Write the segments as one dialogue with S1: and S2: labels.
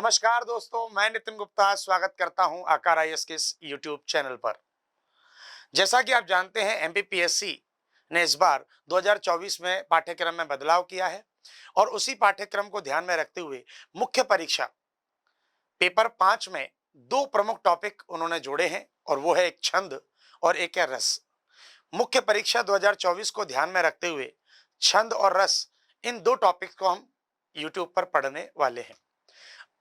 S1: नमस्कार दोस्तों, मैं नितिन गुप्ता स्वागत करता हूं आकार आईएएस के इस यूट्यूब चैनल पर। जैसा कि आप जानते हैं, एमपीपीएससी ने इस बार 2024 में पाठ्यक्रम में बदलाव किया है और उसी पाठ्यक्रम को ध्यान में रखते हुए मुख्य परीक्षा पेपर 5 में दो प्रमुख टॉपिक उन्होंने जोड़े हैं और वो है एक छंद और एक है रस। मुख्य परीक्षा 2024 को ध्यान में रखते हुए छंद और रस, इन दो टॉपिक को हम यूट्यूब पर पढ़ने वाले हैं।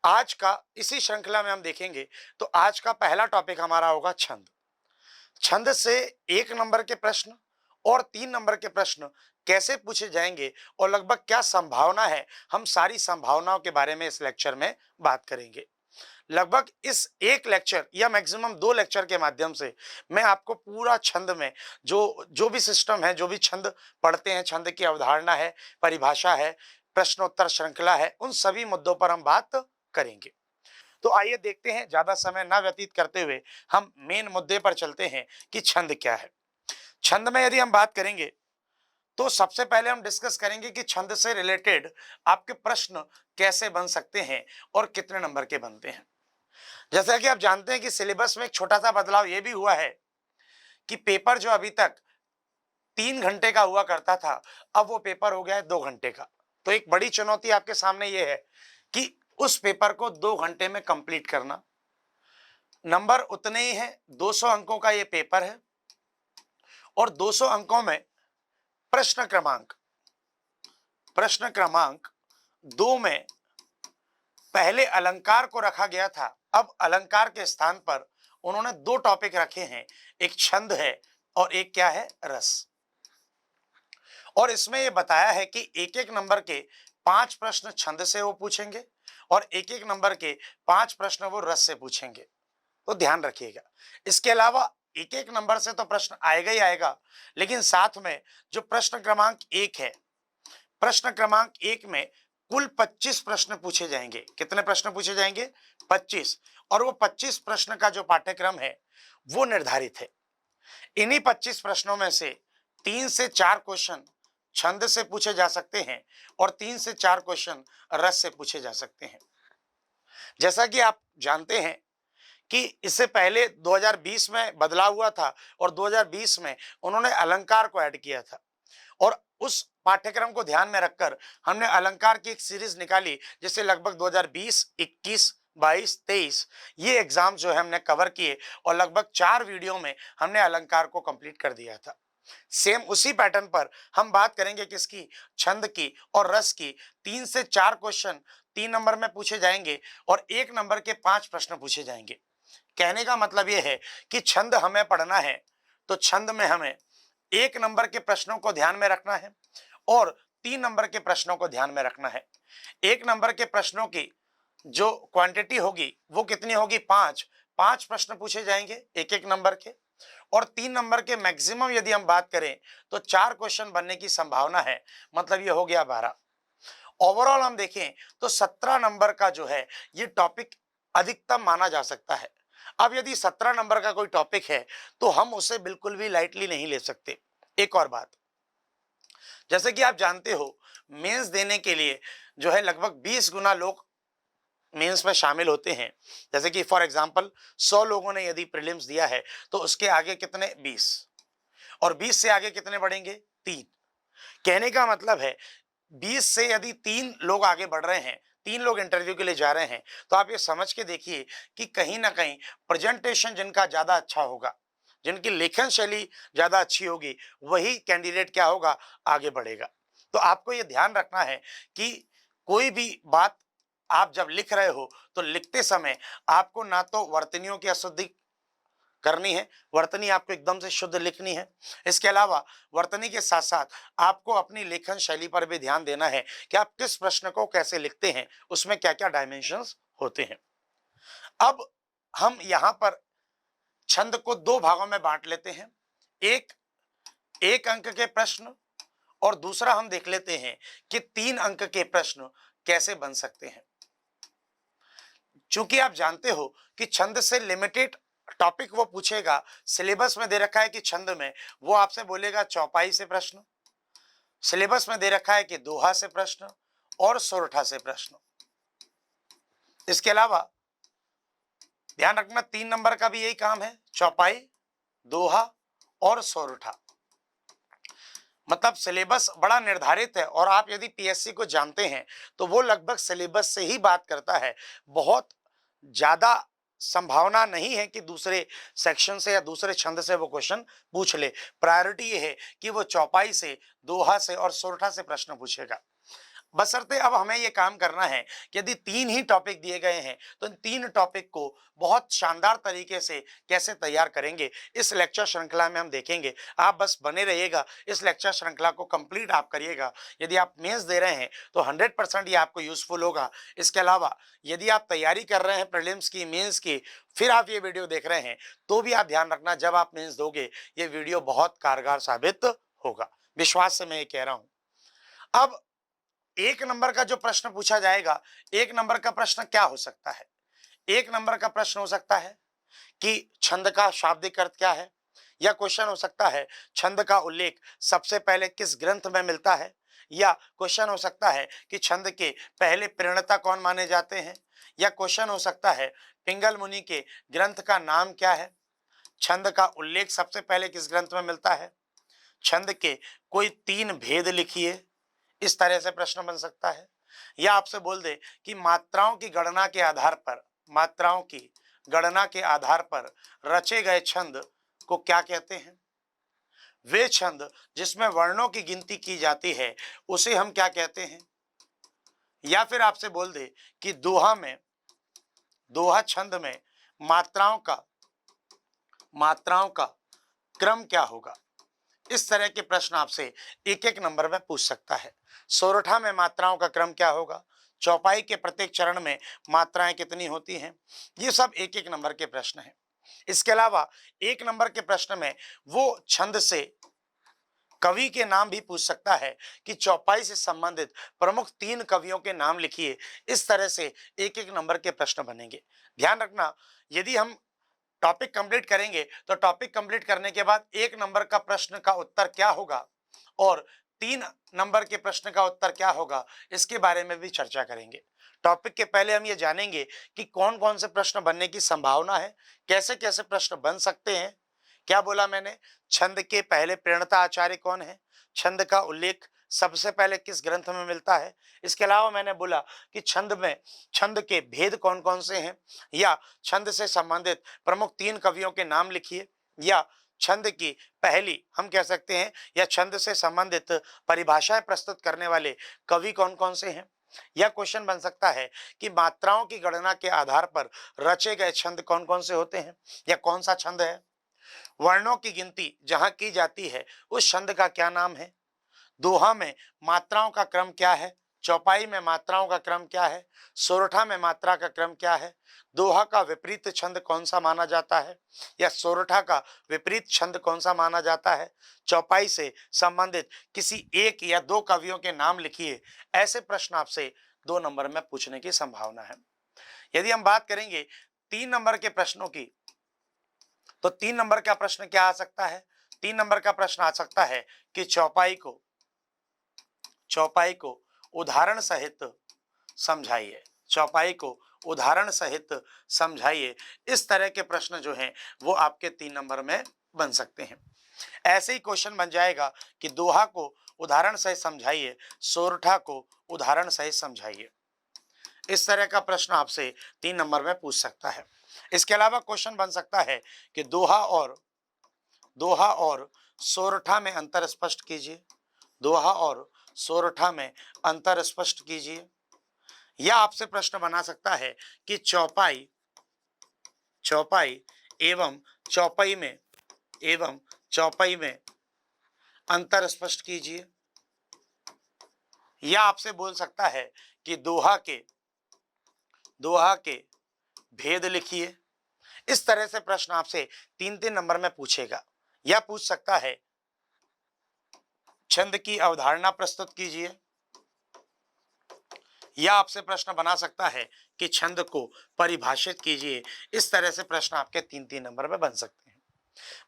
S1: आज का इसी श्रृंखला में हम देखेंगे तो आज का पहला टॉपिक हमारा होगा छंद। छंद से 1 नंबर के प्रश्न और 3 नंबर के प्रश्न कैसे पूछे जाएंगे और लगभग क्या संभावना है, हम सारी संभावनाओं के बारे में इस लेक्चर में बात करेंगे। लगभग इस एक लेक्चर या मैक्सिमम 2 लेक्चर के माध्यम से मैं आपको पूरा छंद में जो जो भी सिस्टम है, जो भी छंद पढ़ते हैं, छंद की अवधारणा है, परिभाषा है, प्रश्नोत्तर श्रृंखला है, उन सभी मुद्दों पर हम बात करेंगे। तो आइए देखते हैं, ज्यादा समय ना व्यतीत करते हुए हम मेन मुद्दे पर चलते हैं कि छंद क्या है। छंद में यदि हम बात करेंगे तो सबसे पहले हम डिस्कस करेंगे कि छंद से रिलेटेड आपके प्रश्न कैसे बन सकते हैं और कितने नंबर के बनते हैं। जैसा कि आप जानते हैं कि सिलेबस में एक छोटा सा बदलाव यह भी हुआ है कि पेपर जो अभी तक 3 घंटे का हुआ करता था, अब वो पेपर हो गया है 2 घंटे का। तो एक बड़ी चुनौती आपके सामने ये है कि उस पेपर को 2 घंटे में कंप्लीट करना। नंबर उतने ही हैं, 200 अंकों का ये पेपर है और 200 अंकों में प्रश्न क्रमांक 2 में पहले अलंकार को रखा गया था, अब अलंकार के स्थान पर उन्होंने 2 टॉपिक रखे हैं, एक छंद है और एक क्या है, रस। और इसमें यह बताया है कि एक एक नंबर के 5 प्रश्न छंद से वो पूछेंगे और एक एक नंबर के 5 प्रश्न वो रस से पूछेंगे। तो ध्यान रखिएगा। इसके अलावा एक एक नंबर से तो प्रश्न आएगा ही आएगा, लेकिन साथ में जो प्रश्न क्रमांक 1 है, प्रश्न क्रमांक 1 में कुल 25 प्रश्न पूछे जाएंगे। कितने प्रश्न पूछे जाएंगे? 25। और वो 25 प्रश्न का जो पाठ्यक्रम है वो निर्धारित है। इन्हीं 25 प्रश्नों में से 3 से 4 क्वेश्चन छंद से पूछे जा सकते हैं और 3 से 4 क्वेश्चन रस से पूछे जा सकते हैं। जैसा कि आप जानते हैं कि इससे पहले 2020 में बदलाव हुआ था और 2020 में उन्होंने अलंकार को ऐड किया था और उस पाठ्यक्रम को ध्यान में रखकर हमने अलंकार की एक सीरीज निकाली, जिससे लगभग 2020, 21, 22, 23 ये एग्जाम जो है हमने कवर किए और लगभग 4 वीडियो में हमने अलंकार को कंप्लीट कर दिया था। सेम उसी पैटर्न पर हम बात करेंगे किसकी? छंद की और रस की। 3 से 4 क्वेश्चन 3 नंबर में पूछे जाएंगे और 1 नंबर के 5 प्रश्न पूछे जाएंगे। कहने का मतलब यह है कि छंद हमें पढ़ना है तो छंद में हमें 1 नंबर के प्रश्नों को ध्यान में रखना है और 3 नंबर के प्रश्नों को ध्यान में रखना है। 1 नंबर के प्रश्नों की जो क्वांटिटी होगी वो कितनी होगी? 5 प्रश्न पूछे जाएंगे एक एक नंबर के और 3 नंबर के मैक्सिमम यदि हम बात करें तो 4 क्वेश्चन बनने की संभावना है, मतलब ये हो गया 12। ओवरऑल हम देखें तो 17 नंबर का जो है ये टॉपिक अधिकतम माना जा सकता है। अब यदि 17 नंबर का कोई टॉपिक है तो हम उसे बिल्कुल भी लाइटली नहीं ले सकते। एक और बात, जैसे कि आप जानते हो, मेंस देने के लिए जो है लगभग 20 गुना लोग मेंस में शामिल होते हैं। जैसे कि फॉर एग्जांपल 100 लोगों ने यदि प्रीलिम्स दिया है तो उसके आगे कितने? 20 और 20 से आगे कितने बढ़ेंगे? 3। कहने का मतलब है 20 से यदि 3 लोग आगे बढ़ रहे हैं, 3 लोग इंटरव्यू के लिए जा रहे हैं, तो आप ये समझ के देखिए कि कहीं ना कहीं प्रेजेंटेशन जिनका ज्यादा अच्छा होगा, जिनकी लेखन शैली ज्यादा अच्छी होगी, वही कैंडिडेट क्या होगा? आगे बढ़ेगा। तो आपको ये ध्यान रखना है कि कोई भी बात आप जब लिख रहे हो तो लिखते समय आपको ना तो वर्तनियों की अशुद्धि करनी है, वर्तनी आपको एकदम से शुद्ध लिखनी है। इसके अलावा वर्तनी के साथ साथ आपको अपनी लेखन शैली पर भी ध्यान देना है कि आप किस प्रश्न को कैसे लिखते हैं, उसमें क्या क्या डायमेंशंस होते हैं। अब हम यहां पर छंद को 2 भागों में बांट लेते हैं, एक 1 अंक के प्रश्न और दूसरा हम देख लेते हैं कि 3 अंक के प्रश्न कैसे बन सकते हैं। चूंकि आप जानते हो कि छंद से लिमिटेड टॉपिक वो पूछेगा, सिलेबस में दे रखा है कि छंद में वो आपसे बोलेगा चौपाई से प्रश्न, सिलेबस में दे रखा है कि दोहा से प्रश्न और सोरठा से प्रश्न। इसके अलावा ध्यान रखना 3 नंबर का भी यही काम है, चौपाई, दोहा और सोरठा। मतलब सिलेबस बड़ा निर्धारित है और आप यदि पीएससी को जानते हैं तो वो लगभग सिलेबस से ही बात करता है। बहुत ज्यादा संभावना नहीं है कि दूसरे सेक्शन से या दूसरे छंद से वो क्वेश्चन पूछ ले। प्रायोरिटी ये है कि वो चौपाई से, दोहा से और सोरठा से प्रश्न पूछेगा। बशर्ते अब हमें ये काम करना है कि यदि 3 ही टॉपिक दिए गए हैं तो इन 3 टॉपिक को बहुत शानदार तरीके से कैसे तैयार करेंगे, इस लेक्चर श्रृंखला में हम देखेंगे। आप बस बने रहिएगा, इस लेक्चर श्रृंखला को कंप्लीट आप करिएगा। यदि आप मेंस दे रहे हैं तो 100% ये आपको यूजफुल होगा। इसके अलावा यदि आप तैयारी कर रहे हैं प्रीलिम्स की, मेंस की, फिर आप ये वीडियो देख रहे हैं तो भी आप ध्यान रखना, जब आप मेंस दोगे ये वीडियो बहुत कारगर साबित होगा। विश्वास से मैं ये कह रहा हूं। अब 1 नंबर का जो प्रश्न पूछा जाएगा, 1 नंबर का प्रश्न क्या हो सकता है? 1 नंबर का प्रश्न हो सकता है कि छंद का शाब्दिक अर्थ क्या है, या क्वेश्चन हो सकता है छंद का उल्लेख सबसे पहले किस ग्रंथ में मिलता है, या क्वेश्चन हो सकता है कि छंद के पहले प्रणेता कौन माने जाते हैं, या क्वेश्चन हो सकता है पिंगल मुनि के ग्रंथ का नाम क्या है, छंद का उल्लेख सबसे पहले किस ग्रंथ में मिलता है, छंद के कोई 3 भेद लिखिए। इस तरह से प्रश्न बन सकता है। या आपसे बोल दे कि मात्राओं की गणना के आधार पर, मात्राओं की गणना के आधार पर रचे गए छंद को क्या कहते हैं? वे छंद जिसमें वर्णों की गिनती की जाती है उसे हम क्या कहते हैं? या फिर आपसे बोल दे कि दोहा में, दोहा छंद में मात्राओं का क्रम क्या होगा? इस तरह के प्रश्न आपसे एक एक नंबर में पूछ सकता है। सोरठा में मात्राओं का क्रम क्या होगा? चौपाई के प्रत्येक चरण में मात्राएं कितनी होती हैं? ये सब एक एक नंबर के प्रश्न हैं। इसके अलावा 1 नंबर के प्रश्न में वो छंद से कवि के नाम भी पूछ सकता है कि चौपाई से संबंधित प्रमुख 3 कवियों के नाम लिखिए। इस तरह से एक एक नंबर के प्रश्न बनेंगे। ध्यान रखना, यदि हम टॉपिक कंप्लीट करेंगे तो टॉपिक कंप्लीट करने के बाद 1 नंबर का प्रश्न का उत्तर क्या होगा और 3 नंबर के प्रश्न का उत्तर क्या होगा, इसके बारे में भी चर्चा करेंगे। टॉपिक के पहले हम ये जानेंगे कि कौन कौन से प्रश्न बनने की संभावना है, कैसे कैसे प्रश्न बन सकते हैं। क्या बोला मैंने? छंद के पहले प्रणेता आचार्य कौन है, छंद का उल्लेख सबसे पहले किस ग्रंथ में मिलता है। इसके अलावा मैंने बोला कि छंद में छंद के भेद कौन कौन से हैं, या छंद से संबंधित प्रमुख 3 कवियों के नाम लिखिए, या छंद की पहली हम कह सकते हैं, या छंद से संबंधित परिभाषाएं प्रस्तुत करने वाले कवि कौन कौन से हैं। यह क्वेश्चन बन सकता है कि मात्राओं की गणना के आधार पर रचे गए छंद कौन कौन से होते हैं, या कौन सा छंद है। वर्णों की गिनती जहां की जाती है उस छंद का क्या नाम है। दोहा में मात्राओं का क्रम क्या है, चौपाई में मात्राओं का क्रम क्या है, सोरठा में मात्रा का क्रम क्या है, दोहा का विपरीत छंद कौन सा माना जाता है, या सोरठा का विपरीत छंद कौन सा माना जाता है। चौपाई से संबंधित किसी 1 या 2 कवियों के नाम लिखिए। ऐसे प्रश्न आपसे 2 नंबर में पूछने की संभावना है। यदि हम बात करेंगे 3 नंबर के प्रश्नों की, तो 3 नंबर का प्रश्न क्या आ सकता है? 3 नंबर का प्रश्न आ सकता है कि चौपाई को उदाहरण सहित समझाइए। चौपाई को उदाहरण सहित समझाइए। इस तरह के प्रश्न जो हैं वो आपके 3 नंबर में बन सकते हैं। ऐसे ही क्वेश्चन बन जाएगा कि दोहा को उदाहरण सहित समझाइए, सोरठा को उदाहरण सहित समझाइए। इस तरह का प्रश्न आपसे 3 नंबर में पूछ सकता है। इसके अलावा क्वेश्चन बन सकता है कि दोहा और सोरठा में अंतर स्पष्ट कीजिए। दोहा और सोरठा में अंतर स्पष्ट कीजिए। या आपसे प्रश्न बना सकता है कि चौपाई एवं चौपाई में अंतर स्पष्ट कीजिए। या आपसे बोल सकता है कि दोहा के भेद लिखिए। इस तरह से प्रश्न आपसे 3-3 नंबर में पूछेगा। या पूछ सकता है छंद की अवधारणा प्रस्तुत कीजिए। या आपसे प्रश्न बना सकता है कि छंद को परिभाषित कीजिए। इस तरह से प्रश्न आपके 3-3 नंबर में बन सकते हैं।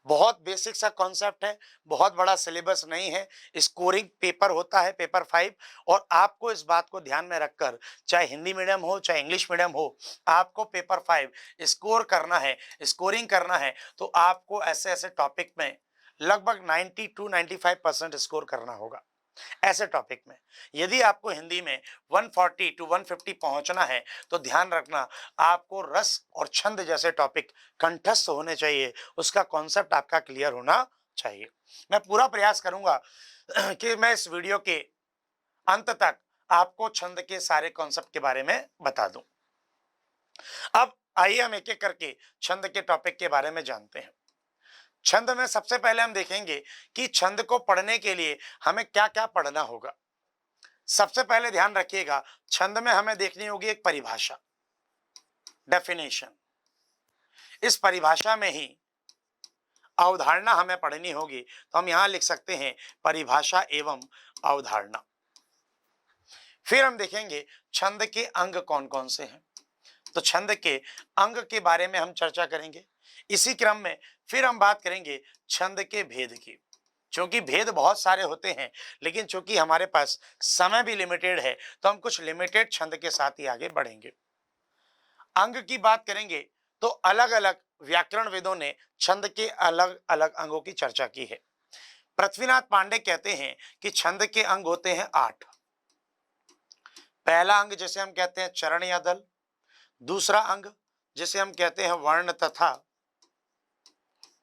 S1: बहुत बेसिक सा कॉन्सेप्ट है, बहुत बड़ा सिलेबस नहीं है। स्कोरिंग पेपर होता है, पेपर 5, और आपको इस बात को ध्यान में रखकर, चाहे हिंदी मीडियम हो चाहे इंग्लिश मीडियम हो, आपको पेपर 5 स्कोर करना है, स्कोरिंग करना है, तो आपको ऐसे ऐसे टॉपिक में लगभग 90 टू 95% स्कोर करना होगा। ऐसे टॉपिक में यदि आपको हिंदी में 140 टू 150 पहुंचना है, तो ध्यान रखना आपको रस और छंद जैसे टॉपिक कंठस्थ होने चाहिए, उसका कॉन्सेप्ट आपका क्लियर होना चाहिए। मैं पूरा प्रयास करूंगा कि मैं इस वीडियो के अंत तक आपको छंद के सारे कॉन्सेप्ट के बारे में बता दूं। अब आइए हम एक एक करके छंद के टॉपिक के बारे में जानते हैं। छंद में सबसे पहले हम देखेंगे कि छंद को पढ़ने के लिए हमें क्या क्या पढ़ना होगा। सबसे पहले ध्यान रखिएगा, छंद में हमें देखनी होगी एक परिभाषा, डेफिनेशन। इस परिभाषा में ही अवधारणा हमें पढ़नी होगी, तो हम यहां लिख सकते हैं परिभाषा एवं अवधारणा। फिर हम देखेंगे छंद के अंग कौन कौन से हैं, तो छंद के अंग के बारे में हम चर्चा करेंगे। इसी क्रम में फिर हम बात करेंगे छंद के भेद की, क्योंकि भेद बहुत सारे होते हैं, लेकिन चूंकि हमारे पास समय भी लिमिटेड है, तो हम कुछ लिमिटेड छंद के साथ ही आगे बढ़ेंगे। अंग की बात करेंगे तो अलग अलग व्याकरणविदों ने छंद के अलग अलग अंगों की चर्चा की है। पृथ्वीनाथ पांडे कहते हैं कि छंद के अंग होते हैं 8। पहला अंग जिसे हम कहते हैं चरण या दल, दूसरा अंग जिसे हम कहते हैं वर्ण तथा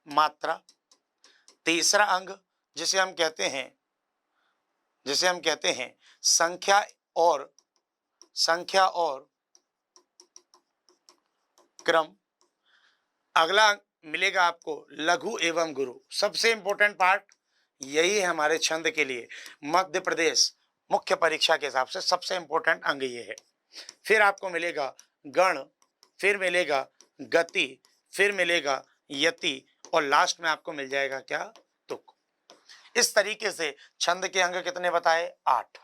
S1: मात्रा, तीसरा अंग जिसे हम कहते हैं संख्या और क्रम। अगला अंग मिलेगा आपको लघु एवं गुरु। सबसे इंपॉर्टेंट पार्ट यही है हमारे छंद के लिए, मध्य प्रदेश मुख्य परीक्षा के हिसाब से सबसे इंपॉर्टेंट अंग ये है। फिर आपको मिलेगा गण, फिर मिलेगा गति, फिर मिलेगा यति, और लास्ट में आपको मिल जाएगा क्या, तुक। इस तरीके से छंद के अंग कितने बताए, 8।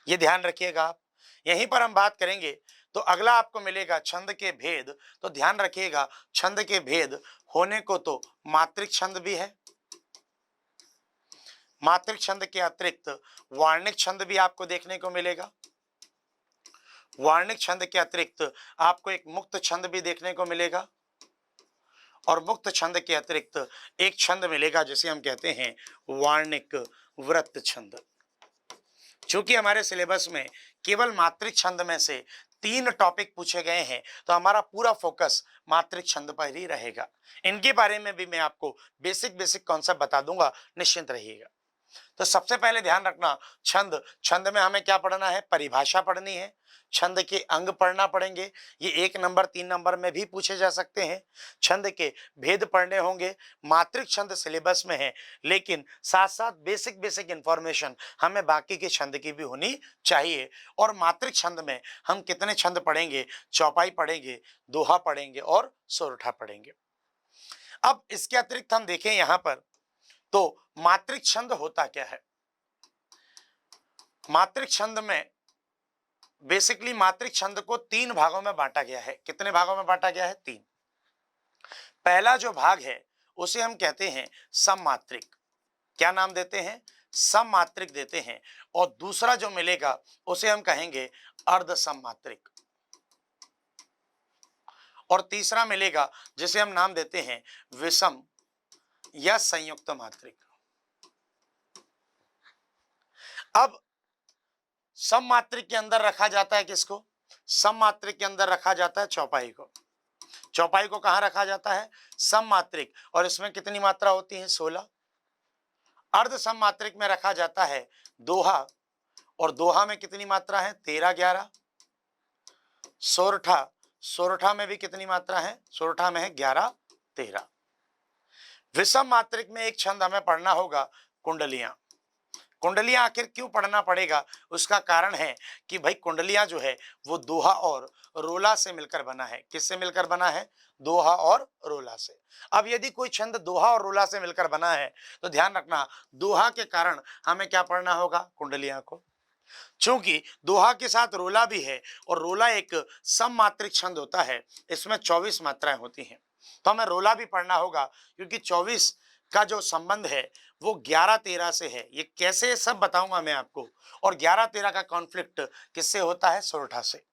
S1: ये ध्यान रखिएगा आप। यहीं पर हम बात करेंगे तो अगला आपको मिलेगा छंद के भेद। तो ध्यान रखिएगा, छंद के भेद होने को तो मात्रिक छंद भी है, मात्रिक छंद के अतिरिक्त वार्णिक छंद भी आपको देखने को मिलेगा। वार्णिक छंद के अतिरिक्त आपको एक मुक्त छंद भी देखने को मिलेगा, और मुक्त छंद के अतिरिक्त एक छंद मिलेगा जिसे हम कहते हैं वार्णिक वृत्त छंद। चूंकि हमारे सिलेबस में केवल मात्रिक छंद में से 3 टॉपिक पूछे गए हैं, तो हमारा पूरा फोकस मात्रिक छंद पर ही रहेगा। इनके बारे में भी मैं आपको बेसिक कॉन्सेप्ट बता दूंगा, निश्चिंत रहिएगा। तो सबसे पहले ध्यान रखना, छंद में हमें क्या पढ़ना है, परिभाषा पढ़नी है, छंद के अंग पढ़ना पड़ेंगे, ये 1 नंबर 3 नंबर में भी पूछे जा सकते हैं। छंद के भेद पढ़ने होंगे, मात्रिक छंद सिलेबस में है, लेकिन साथ साथ बेसिक इंफॉर्मेशन हमें बाकी के छंद की भी होनी चाहिए। और मात्रिक छंद में हम कितने छंद पढ़ेंगे, चौपाई पढ़ेंगे, दोहा पढ़ेंगे और सोरठा पढ़ेंगे। अब इसके अतिरिक्त हम देखें यहां पर, तो मात्रिक छंद होता क्या है। मात्रिक छंद में बेसिकली मात्रिक छंद को 3 भागों में बांटा गया है। कितने भागों में बांटा गया है, 3। पहला जो भाग है उसे हम कहते हैं सममात्रिक। क्या नाम देते हैं, सममात्रिक देते हैं। और दूसरा जो मिलेगा उसे हम कहेंगे अर्ध सममात्रिक, और तीसरा मिलेगा जिसे हम नाम देते हैं विषम या संयुक्त मात्रिक। अब सममात्रिक के अंदर रखा जाता है किसको, सममात्रिक के अंदर रखा जाता है चौपाई को। चौपाई को कहां रखा जाता है, सममात्रिक, और इसमें कितनी मात्रा होती है, 16। अर्ध सममात्रिक में रखा जाता है दोहा, और दोहा में कितनी मात्रा है, 13 11। सोरठा में भी कितनी मात्रा है, सोरठा में है 11 13। विषम मात्रिक में एक छंद हमें पढ़ना होगा कुंडलियां। कुंडलियां आखिर क्यों पढ़ना पड़ेगा, उसका कारण है कि भाई कुंडलियां जो है वो दोहा और रोला से मिलकर बना है। किससे मिलकर बना है, दोहा और रोला से। अब यदि कोई छंद दोहा और रोला से मिलकर बना है, तो ध्यान रखना दोहा के कारण हमें क्या पढ़ना होगा, कुंडलियां को। चूंकि दोहा के साथ रोला भी है, और रोला एक सममात्रिक छंद होता है, इसमें 24 मात्राएं होती हैं। तो हमें रोला भी पढ़ना होगा, क्योंकि 24 का जो संबंध है वो 11-13 से है। ये कैसे सब बताऊंगा मैं आपको। और 11-13 का कॉन्फ्लिक्ट किससे होता है? सोरठा से।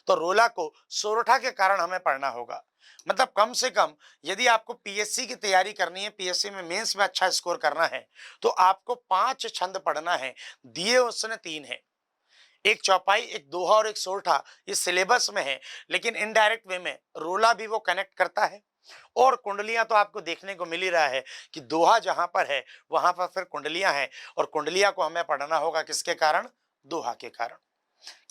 S1: तो रोला को सोरठा के कारण हमें पढ़ना होगा। मतलब कम से कम यदि आपको पीएससी की तैयारी करनी है, पीएससी में मेंस में अच्छा स्कोर करना है, तो आपको 5 छंद पढ़ना है। दिए उसने 3 है, एक चौपाई, एक दोहा और एक सोरठा। ये सिलेबस में है, लेकिन इनडायरेक्ट वे में रोला भी वो कनेक्ट करता है। और कुंडलियां तो आपको देखने को मिल ही रहा है कि दोहा जहां पर है वहां पर फिर कुंडलियां हैं, और कुंडलियां को हमें पढ़ना होगा किसके कारण? दोहा के कारण।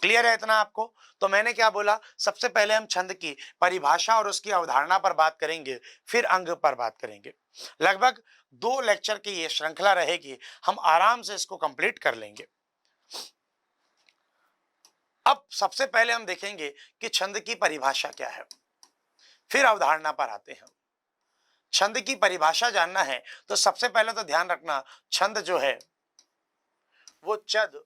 S1: क्लियर है इतना आपको? तो मैंने क्या बोला, सबसे पहले हम छंद की परिभाषा और उसकी अवधारणा पर बात करेंगे, फिर अंग पर बात करेंगे। लगभग 2 लेक्चर की ये श्रृंखला रहेगी, हम आराम से इसको कंप्लीट कर लेंगे। अब सबसे पहले हम देखेंगे कि छंद की परिभाषा क्या है, फिर अवधारणा पर आते हैं। छंद की परिभाषा जानना है तो सबसे पहले तो ध्यान रखना, छंद जो है वो चद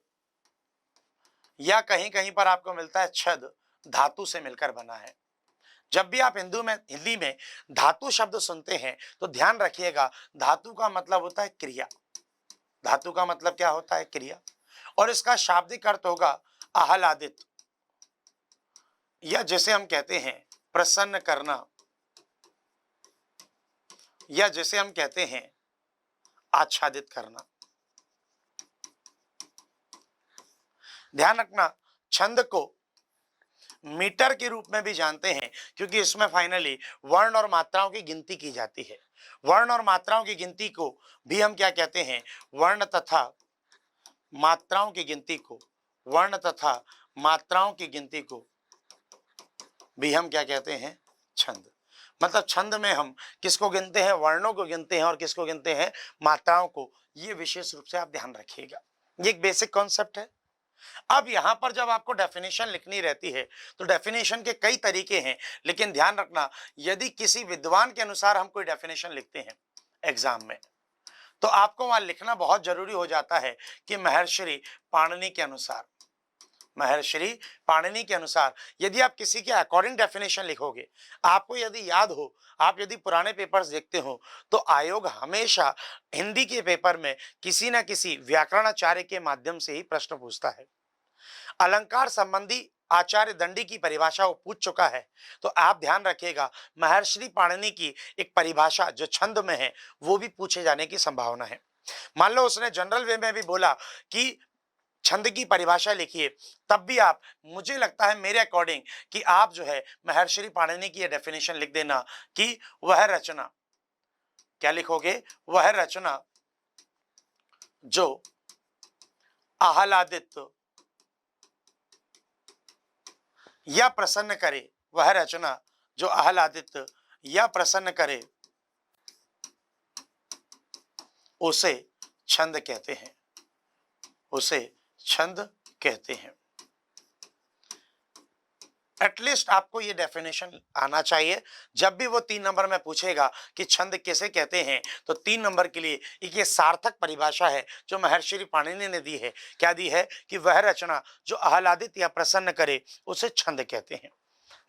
S1: या कहीं कहीं पर आपको मिलता है छद, धातु से मिलकर बना है। जब भी आप हिंदी में धातु शब्द सुनते हैं तो ध्यान रखिएगा, धातु का मतलब होता है क्रिया। धातु का मतलब क्या होता है? क्रिया। और इसका शाब्दिक अर्थ होगा आह्लादित, या जैसे हम कहते हैं प्रसन्न करना, या जैसे हम कहते हैं आच्छादित करना। ध्यान रखना, छंद को मीटर के रूप में भी जानते हैं, क्योंकि इसमें फाइनली वर्ण और मात्राओं की गिनती की जाती है। वर्ण और मात्राओं की गिनती को भी हम क्या कहते हैं? वर्ण तथा मात्राओं की गिनती को, वर्ण तथा मात्राओं की गिनती को भी हम क्या कहते हैं? छंद। मतलब छंद में हम किसको गिनते हैं? वर्णों को गिनते हैं, और किसको गिनते हैं? मात्राओं को। ये विशेष रूप से आप ध्यान रखिएगा, ये एक बेसिक कॉन्सेप्ट है। अब यहां पर जब आपको डेफिनेशन लिखनी रहती है तो डेफिनेशन के कई तरीके हैं, लेकिन ध्यान रखना, यदि किसी विद्वान के अनुसार हम कोई डेफिनेशन लिखते हैं एग्जाम में, तो आपको वहां लिखना बहुत जरूरी हो जाता है कि महर्षि पाणिनि के अनुसार। महर्षि पाणिनि के अनुसार यदि आप किसी के अकॉर्डिंग डेफिनेशन लिखोगे, आपको यदि याद हो, आप यदि पुराने पेपर्स देखते हो, तो आयोग हमेशा हिंदी के पेपर में किसी न किसी व्याकरणाचार्य के माध्यम से ही प्रश्न पूछता है। अलंकार संबंधी आचार्य दंडी की परिभाषा वो पूछ चुका है, तो आप ध्यान रखिएगा, महर्षि पाणिनि की एक परिभाषा जो छंद में है वो भी पूछे जाने की संभावना है। मान लो उसने जनरल वे में भी बोला कि छंद की परिभाषा लिखिए, तब भी आप, मुझे लगता है मेरे अकॉर्डिंग, कि आप जो है महर्षि पाणिनि की ये डेफिनेशन लिख देना कि वह रचना, क्या लिखोगे? वह रचना जो आह्लादित या प्रसन्न करे, वह रचना जो आह्लादित या प्रसन्न करे, उसे छंद कहते हैं। उसे छंद कहते हैं। एटलीस्ट आपको ये डेफिनेशन आना चाहिए। जब भी वो 3 नंबर में पूछेगा कि छंद किसे कहते हैं, तो 3 नंबर के लिए एक ये सार्थक परिभाषा है जो महर्षि पाणिनि ने दी है। क्या दी है? कि वह रचना जो आह्लादित या प्रसन्न करे उसे छंद कहते हैं।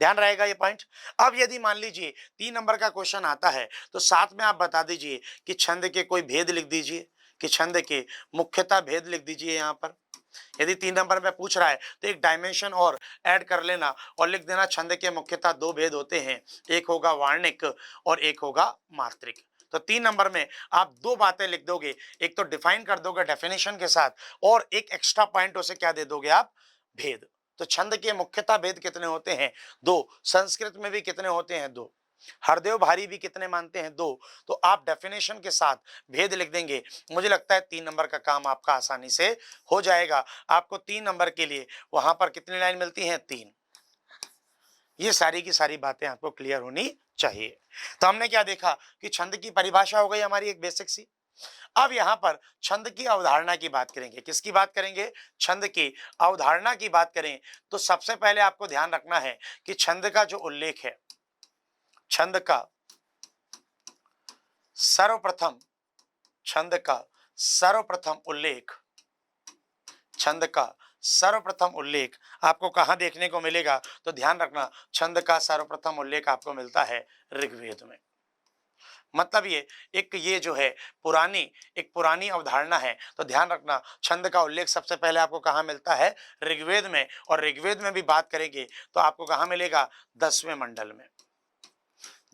S1: ध्यान रहेगा ये पॉइंट। अब यदि मान लीजिए 3 नंबर का क्वेश्चन आता है, तो साथ में आप बता दीजिए कि छंद के कोई भेद लिख दीजिए, कि छंद के मुख्यता भेद लिख दीजिए। यहाँ पर यदि 3 नंबर में पूछ रहा है तो एक डायमेंशन और ऐड कर लेना और लिख देना, छंद के मुख्यतः 2 भेद होते हैं, एक होगा वार्णिक और एक होगा मात्रिक। तो 3 नंबर में आप 2 बातें लिख दोगे, एक तो डिफाइन कर दोगे डेफिनेशन के साथ, और एक एक्स्ट्रा पॉइंट उसे क्या दे दोगे आप? भेद। तो छंद के मुख्यतः भेद कितने होते हैं? 2। संस्कृत में भी कितने होते हैं? 2। हरदेव भारी भी कितने मानते हैं? 2। तो आप डेफिनेशन के साथ भेद लिख देंगे, मुझे लगता है 3 नंबर का काम आपका आसानी से हो जाएगा। आपको 3 नंबर के लिए वहां पर कितनी लाइन मिलती हैं? 3। ये सारी की सारी बातें आपको क्लियर होनी चाहिए। तो हमने क्या देखा कि छंद की परिभाषा हो गई हमारी एक बेसिक सी। अब यहां पर छंद की अवधारणा की बात करेंगे। किसकी बात करेंगे? छंद की अवधारणा की बात करें तो सबसे पहले आपको ध्यान रखना है कि छंद का जो उल्लेख है, छंद का सर्वप्रथम, छंद का सर्वप्रथम उल्लेख, छंद का सर्वप्रथम उल्लेख आपको कहाँ देखने को मिलेगा? तो ध्यान रखना, छंद का सर्वप्रथम उल्लेख आपको मिलता है ऋग्वेद में। मतलब ये जो है एक पुरानी अवधारणा है। तो ध्यान रखना, छंद का उल्लेख सबसे पहले आपको कहाँ मिलता है? ऋग्वेद में। और ऋग्वेद में भी बात करेंगे तो आपको कहाँ मिलेगा? 10वें मंडल में।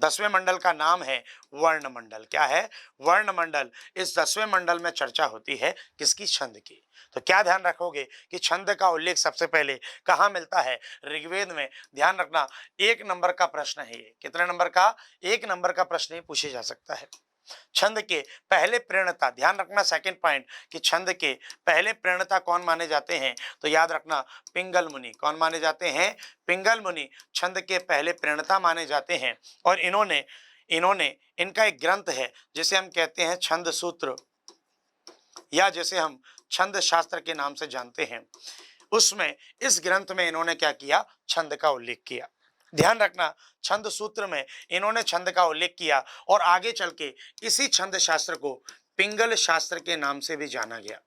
S1: 10वें मंडल का नाम है वर्ण मंडल। क्या है? वर्ण मंडल। इस 10वें मंडल में चर्चा होती है किसकी? छंद की। तो क्या ध्यान रखोगे कि छंद का उल्लेख सबसे पहले कहाँ मिलता है? ऋग्वेद में। ध्यान रखना, 1 नंबर का प्रश्न है ये। कितने नंबर का? 1 नंबर का प्रश्न ये पूछे जा सकता है। छंद के पहले प्रणेता, ध्यान रखना सेकंड पॉइंट, कि छंद के पहले प्रणेता कौन माने जाते हैं? तो याद रखना, पिंगल मुनि। कौन माने जाते हैं? पिंगल मुनि छंद के पहले प्रणेता माने जाते हैं। और इन्होंने इन्होंने इनका एक ग्रंथ है जिसे हम कहते हैं छंद सूत्र, या जिसे हम छंद शास्त्र के नाम से जानते हैं। उसमें इस ग्रंथ में इन्होंने क्या किया? छंद का उल्लेख किया। ध्यान रखना, छंद सूत्र में इन्होंने छंद का उल्लेख किया और आगे चल के इसी छंद शास्त्र को पिंगल शास्त्र के नाम से भी जाना गया।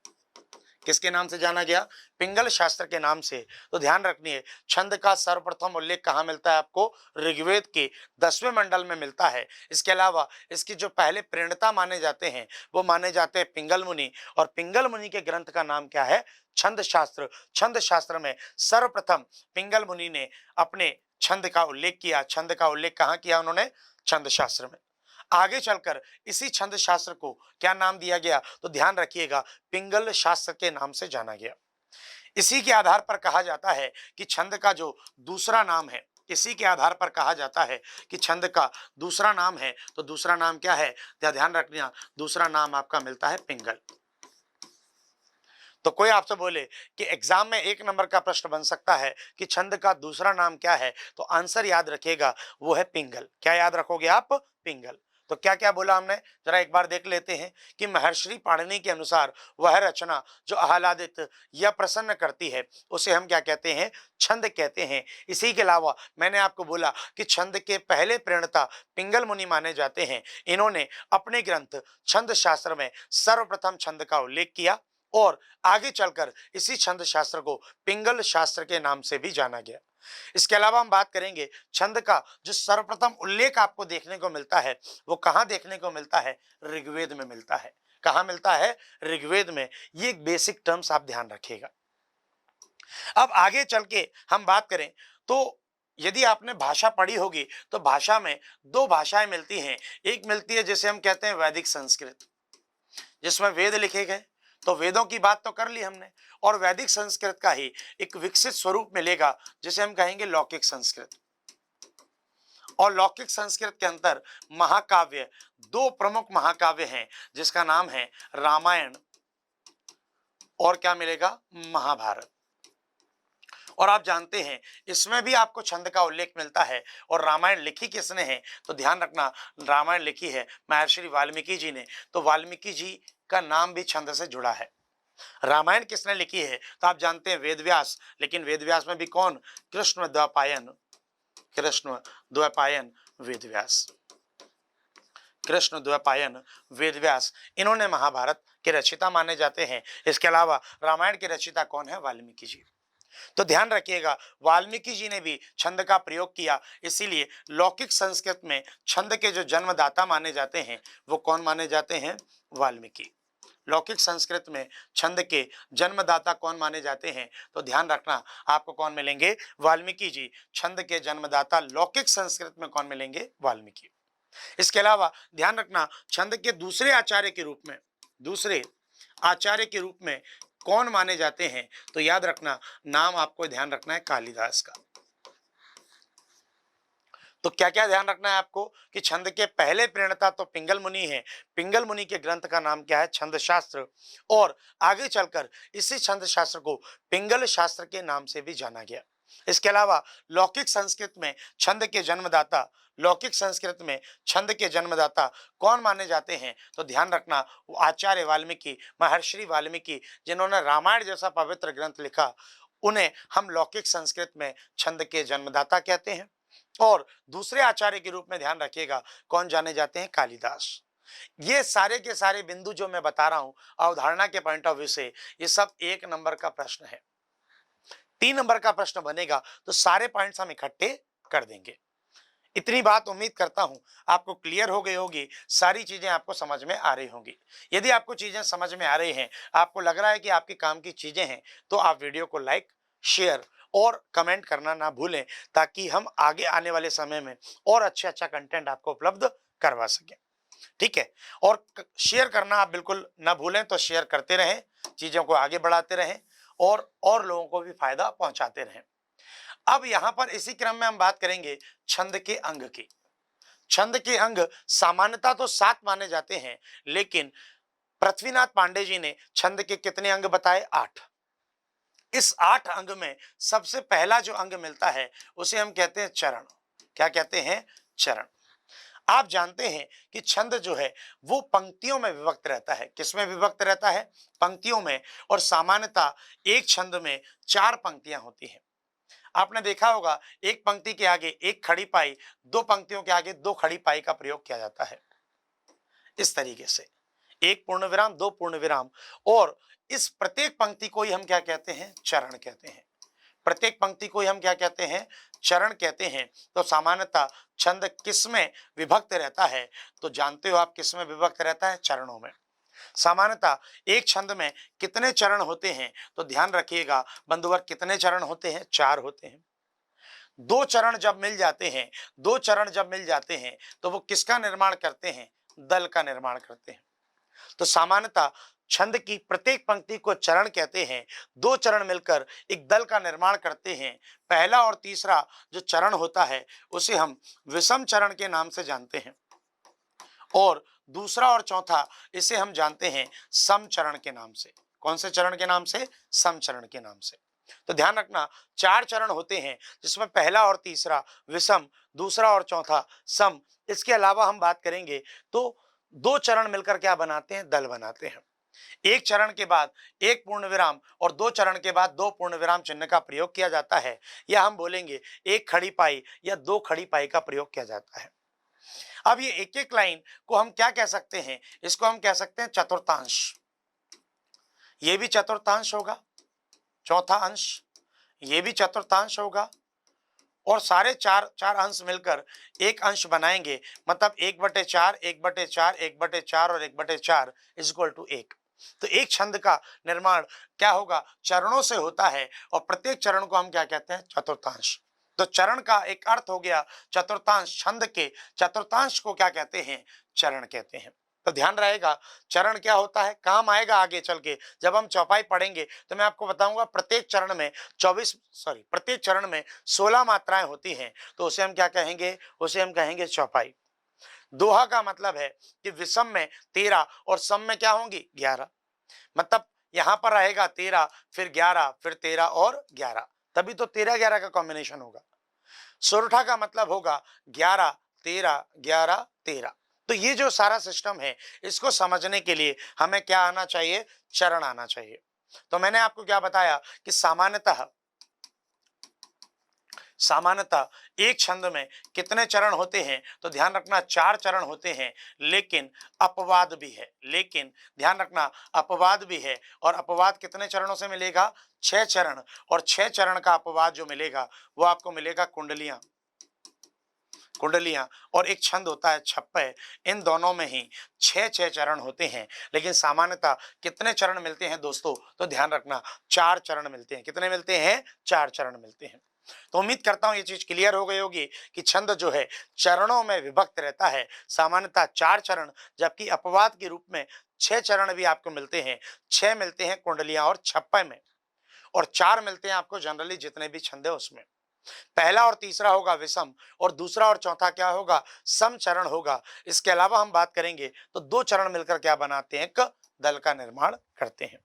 S1: किसके नाम से जाना गया? पिंगल शास्त्र के नाम से। तो ध्यान रखिए, छंद का सर्वप्रथम उल्लेख कहाँ मिलता है आपको? ऋग्वेद के 10वें मंडल में मिलता है। इसके अलावा इसकी जो पहले प्रणेता माने जाते हैं वो माने जाते हैं पिंगल मुनि। और पिंगल मुनि के ग्रंथ का नाम क्या है? छंद शास्त्र। छंद शास्त्र में सर्वप्रथम पिंगल मुनि ने अपने छंद का उल्लेख किया। छंद का उल्लेख कहाँ किया उन्होंने? छंद शास्त्र में। आगे चलकर इसी छंद शास्त्र को क्या नाम दिया गया? तो ध्यान रखिएगा, पिंगल शास्त्र के नाम से जाना गया। इसी के आधार पर कहा जाता है कि छंद का जो दूसरा नाम है, इसी के आधार पर कहा जाता है कि छंद का दूसरा नाम है। तो दूसरा नाम क्या है? ध्यान रखना, दूसरा नाम आपका मिलता है पिंगल। तो कोई आपसे बोले कि एग्जाम में 1 नंबर का प्रश्न बन सकता है कि छंद का दूसरा नाम क्या है, तो आंसर याद रखिएगा, वो है पिंगल। क्या याद रखोगे आप? पिंगल। तो क्या क्या बोला हमने, जरा एक बार देख लेते हैं कि महर्षि पाणिनि के अनुसार वह रचना जो आह्लादित या प्रसन्न करती है उसे हम क्या कहते हैं? छंद कहते हैं। इसी के अलावा मैंने आपको बोला कि छंद के पहले प्रणेता पिंगल मुनि माने जाते हैं। इन्होंने अपने ग्रंथ छंद शास्त्र में सर्वप्रथम छंद का उल्लेख किया और आगे चलकर इसी छंद शास्त्र को पिंगल शास्त्र के नाम से भी जाना गया। इसके अलावा हम बात करेंगे छंद का जो सर्वप्रथम उल्लेख आपको देखने को मिलता है वो कहाँ देखने को मिलता है? ऋग्वेद में मिलता है। कहाँ मिलता है? ऋग्वेद में। ये एक बेसिक टर्म्स आप ध्यान रखिएगा। अब आगे चल के हम बात करें तो यदि आपने भाषा पढ़ी होगी तो भाषा में 2 भाषाएं मिलती हैं। एक मिलती है जिसे हम कहते हैं वैदिक संस्कृत, जिसमें वेद लिखे गए। तो वेदों की बात तो कर ली हमने, और वैदिक संस्कृत का ही एक विकसित स्वरूप मिलेगा जिसे हम कहेंगे लौकिक संस्कृत। और लौकिक संस्कृत के अंतर महाकाव्य, 2 प्रमुख महाकाव्य हैं जिसका नाम है रामायण और क्या मिलेगा? महाभारत। और आप जानते हैं इसमें भी आपको छंद का उल्लेख मिलता है। और रामायण लिखी किसने है? तो ध्यान रखना, रामायण लिखी है महर्षि वाल्मीकि जी ने। तो वाल्मीकि जी का नाम भी छंद से जुड़ा है। रामायण किसने लिखी है? तो आप जानते हैं वेदव्यास। लेकिन वेदव्यास में भी कौन? कृष्ण द्वैपायन। कृष्ण द्वैपायन वेदव्यास। कृष्ण द्वैपायन वेदव्यास, इन्होंने महाभारत के रचयिता माने जाते हैं। इसके अलावा रामायण के रचयिता कौन है? वाल्मीकि जी। तो ध्यान रखिएगा, वाल्मीकि जी ने भी छंद का प्रयोग किया। इसीलिए लौकिक संस्कृत में छंद के जो जन्मदाता माने जाते हैं वो कौन माने जाते हैं? वाल्मीकि। लौकिक संस्कृत में छंद के जन्मदाता कौन माने जाते हैं? तो ध्यान रखना, आपको कौन मिलेंगे? वाल्मीकि जी। छंद के जन्मदाता लौकिक संस्कृत में कौन मिलेंगे? वाल्मीकि। इसके अलावा ध्यान रखना, छंद के दूसरे आचार्य के रूप में कौन माने जाते हैं? तो याद रखना, नाम आपको ध्यान रखना है कालिदास का। तो क्या क्या ध्यान रखना है आपको कि छंद के पहले प्रणेता तो पिंगल मुनि है। पिंगल मुनि के ग्रंथ का नाम क्या है? छंद शास्त्र। और आगे चलकर इसी छंद शास्त्र को पिंगल शास्त्र के नाम से भी जाना गया। इसके अलावा लौकिक संस्कृत में छंद के जन्मदाता लौकिक संस्कृत में छंद के जन्मदाता कौन माने जाते हैं? तो ध्यान रखना, वो आचार्य वाल्मीकि, महर्षि वाल्मीकि, जिन्होंने रामायण जैसा पवित्र ग्रंथ लिखा, उन्हें हम लौकिक संस्कृत में छंद के जन्मदाता कहते हैं। और दूसरे आचार्य के रूप में ध्यान रखिएगा कौन जाने जाते हैं? कालिदास। ये सारे के सारे बिंदु जो मैं बता रहा हूं अवधारणा के पॉइंट ऑफ व्यू से, ये सब 1 नंबर का प्रश्न है। 3 नंबर का प्रश्न बनेगा तो सारे पॉइंट्स हम इकट्ठे कर देंगे। इतनी बात उम्मीद करता हूं आपको क्लियर हो गई होगी, सारी चीजें आपको समझ में आ रही होंगी। यदि आपको चीजें समझ में आ रही हैं, आपको लग रहा है कि आपके काम की चीजें हैं, तो आप वीडियो को लाइक, शेयर और कमेंट करना ना भूलें, ताकि हम आगे आने वाले समय में और अच्छा कंटेंट आपको उपलब्ध करवा सकें। ठीक है, और शेयर करना आप बिल्कुल ना भूलें, तो शेयर करते रहें, चीजों को आगे बढ़ाते रहें और लोगों को भी फायदा पहुंचाते रहें। अब यहां पर इसी क्रम में हम बात करेंगे छंद के अंग की। छंद के अंग सामान्यतः तो 7 माने जाते हैं, लेकिन पृथ्वीनाथ पांडे जी ने छंद के कितने अंग बताए? 8। इस 8 अंग में सबसे पहला जो अंग मिलता है उसे हम कहते हैं चरण। क्या कहते हैं? चरण। आप जानते हैं कि छंद जो है वो पंक्तियों में विभक्त रहता है। किसमें विभक्त रहता है? पंक्तियों में। और सामान्यतः एक छंद में 4 पंक्तियां होती हैं। आपने देखा होगा, एक पंक्ति के आगे एक खड़ी पाई, 2 पंक्तियों के आगे 2 खड़ी पाई का प्रयोग किया जाता है। इस तरीके से एक पूर्ण विराम, 2 पूर्ण विराम, और इस प्रत्येक पंक्ति को ही हम क्या कहते हैं? चरण कहते हैं। प्रत्येक पंक्ति को ही हम क्या कहते हैं? चरण कहते हैं। तो सामान्यतः छंद किसमें विभक्त रहता है? तो जानते हो आप किसमें विभक्त रहता है? चरणों में। सामान्यतः एक छंद में कितने चरण होते हैं? तो ध्यान रखिएगा बंधुवर, कितने चरण होते हैं? 4 होते हैं। 2 चरण जब मिल जाते हैं, 2 चरण जब मिल जाते हैं, तो वो किसका निर्माण करते हैं? दल का निर्माण करते हैं। तो सामान्यतः छंद की प्रत्येक पंक्ति को चरण कहते हैं। 2 चरण मिलकर एक दल का निर्माण करते हैं। पहला और तीसरा जो चरण होता है उसे हम विषम चरण के नाम से जानते हैं, और दूसरा और चौथा इसे हम जानते हैं सम चरण के नाम से। कौन से चरण के नाम से? सम चरण के नाम से। तो ध्यान रखना, 4 चरण होते हैं, जिसमें पहला और तीसरा विषम, दूसरा और चौथा सम। इसके अलावा हम बात करेंगे तो 2 चरण मिलकर क्या बनाते हैं? दल बनाते हैं। एक चरण के बाद एक पूर्ण विराम और 2 चरण के बाद 2 पूर्ण विराम चिन्ह का प्रयोग किया जाता है, या हम बोलेंगे एक खड़ी पाई या 2 खड़ी पाई का प्रयोग किया जाता है। अब ये एक एक लाइन को हम क्या कह सकते हैं? इसको हम कह सकते हैं चतुर्थांश। ये भी चतुर्थांश होगा, चौथा अंश, ये भी चतुर्थांश होगा, और सारे चार चार अंश मिलकर एक अंश बनाएंगे। मतलब 1/4, 1/4, 1/4 और 1/4 इज इक्वल टू 1। तो एक छंद का निर्माण क्या होगा? चरणों से होता है, और प्रत्येक चरण को हम क्या कहते हैं? चतुर्थांश। तो चरण का एक अर्थ हो गया चतुर्थांश। छंद के चतुर्थांश को क्या कहते हैं? चरण कहते हैं। तो ध्यान रहेगा, चरण क्या होता है, काम आएगा आगे चल के। जब हम चौपाई पढ़ेंगे तो मैं आपको बताऊंगा प्रत्येक चरण में 16 मात्राएं होती हैं। तो उसे हम क्या कहेंगे? उसे हम कहेंगे चौपाई। दोहा का मतलब है कि विषम में 13 और सम में क्या होंगी? 11। मतलब यहां पर रहेगा 13, फिर 11, फिर 13 और 11, तभी तो 13-11 का कॉम्बिनेशन होगा। सोरठा का मतलब होगा 11, 13, 11, 13। तो ये जो सारा सिस्टम है, इसको समझने के लिए हमें क्या आना चाहिए? चरण आना चाहिए। तो मैंने आपको क्या बताया कि सामान्यतः एक छंद में कितने चरण होते हैं? तो ध्यान रखना 4 चरण होते हैं, लेकिन अपवाद भी है। लेकिन ध्यान रखना, अपवाद भी है। और अपवाद कितने चरणों से मिलेगा? 6 चरण। और 6 चरण का अपवाद जो मिलेगा वो आपको मिलेगा कुंडलियां। कुंडलियां और एक छंद होता है छप्पय। इन दोनों में ही 6-6 चरण होते हैं। लेकिन सामान्यतः कितने चरण मिलते हैं दोस्तों? तो ध्यान रखना 4 चरण मिलते हैं। कितने मिलते हैं? 4 चरण मिलते हैं। तो उम्मीद करता हूं ये चीज क्लियर हो गई होगी कि छंद जो है चरणों में विभक्त रहता है। सामान्यतः 4 चरण, जबकि अपवाद के रूप में 6 चरण भी आपको मिलते हैं। 6 मिलते हैं कुंडलियां और छप्पय में, और 4 मिलते हैं आपको जनरली जितने भी छंद है उसमें। पहला और तीसरा होगा विषम, और दूसरा और चौथा क्या होगा? सम चरण होगा। इसके अलावा हम बात करेंगे तो 2 चरण मिलकर क्या बनाते हैं? एक दल का निर्माण करते हैं।